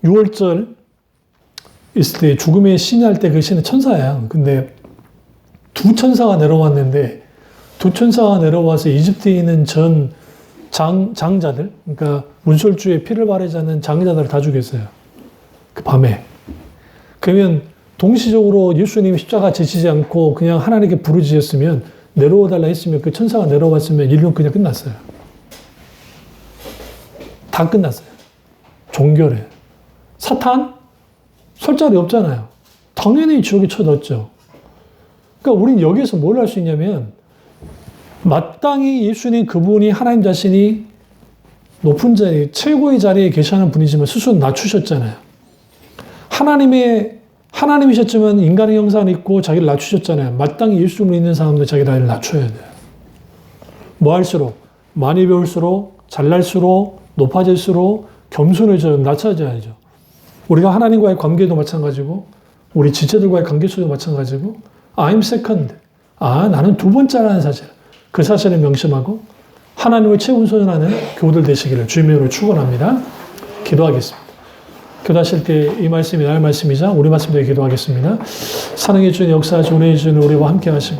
6월절 있을 때 죽음의 신이 할 때 그 신은 천사야. 근데 두 천사가 내려왔는데 두 천사가 내려와서 이집트에 있는 전 장자들, 그러니까 문설주에 피를 바르지 않는 장자들을 다 죽였어요. 그 밤에. 그러면 동시적으로 예수님이 십자가 지치지 않고 그냥 하나님께 부르짖었으면 내려와달라 했으면 그 천사가 내려왔으면 인류는 그냥 끝났어요. 다 끝났어요. 종결해. 사탄? 설 자리 없잖아요. 당연히 지옥에 쳐넣었죠. 그러니까 우리는 여기서 뭘 할 수 있냐면 마땅히 예수님 그분이 하나님 자신이 높은 자리, 최고의 자리에 계시는 분이지만 스스로 낮추셨잖아요. 하나님이셨지만 인간의 형상을 입고 자기를 낮추셨잖아요. 마땅히 예수를 믿는 사람도 자기 나이를 낮춰야 돼요. 뭐 할수록, 많이 배울수록, 잘날수록, 높아질수록 겸손해져요. 낮춰져야죠. 우리가 하나님과의 관계도 마찬가지고, 우리 지체들과의 관계 속도 마찬가지고, I'm second. 나는 두 번째라는 사실. 그 사실을 명심하고, 하나님을 최우선하는 교우들 되시기를 주님으로 축원합니다. 기도하겠습니다. 기도하실 때 이 말씀이 나의 말씀이자 우리 말씀대로 기도하겠습니다. 사랑해 주는 역사, 존해 주는 우리와 함께 하시고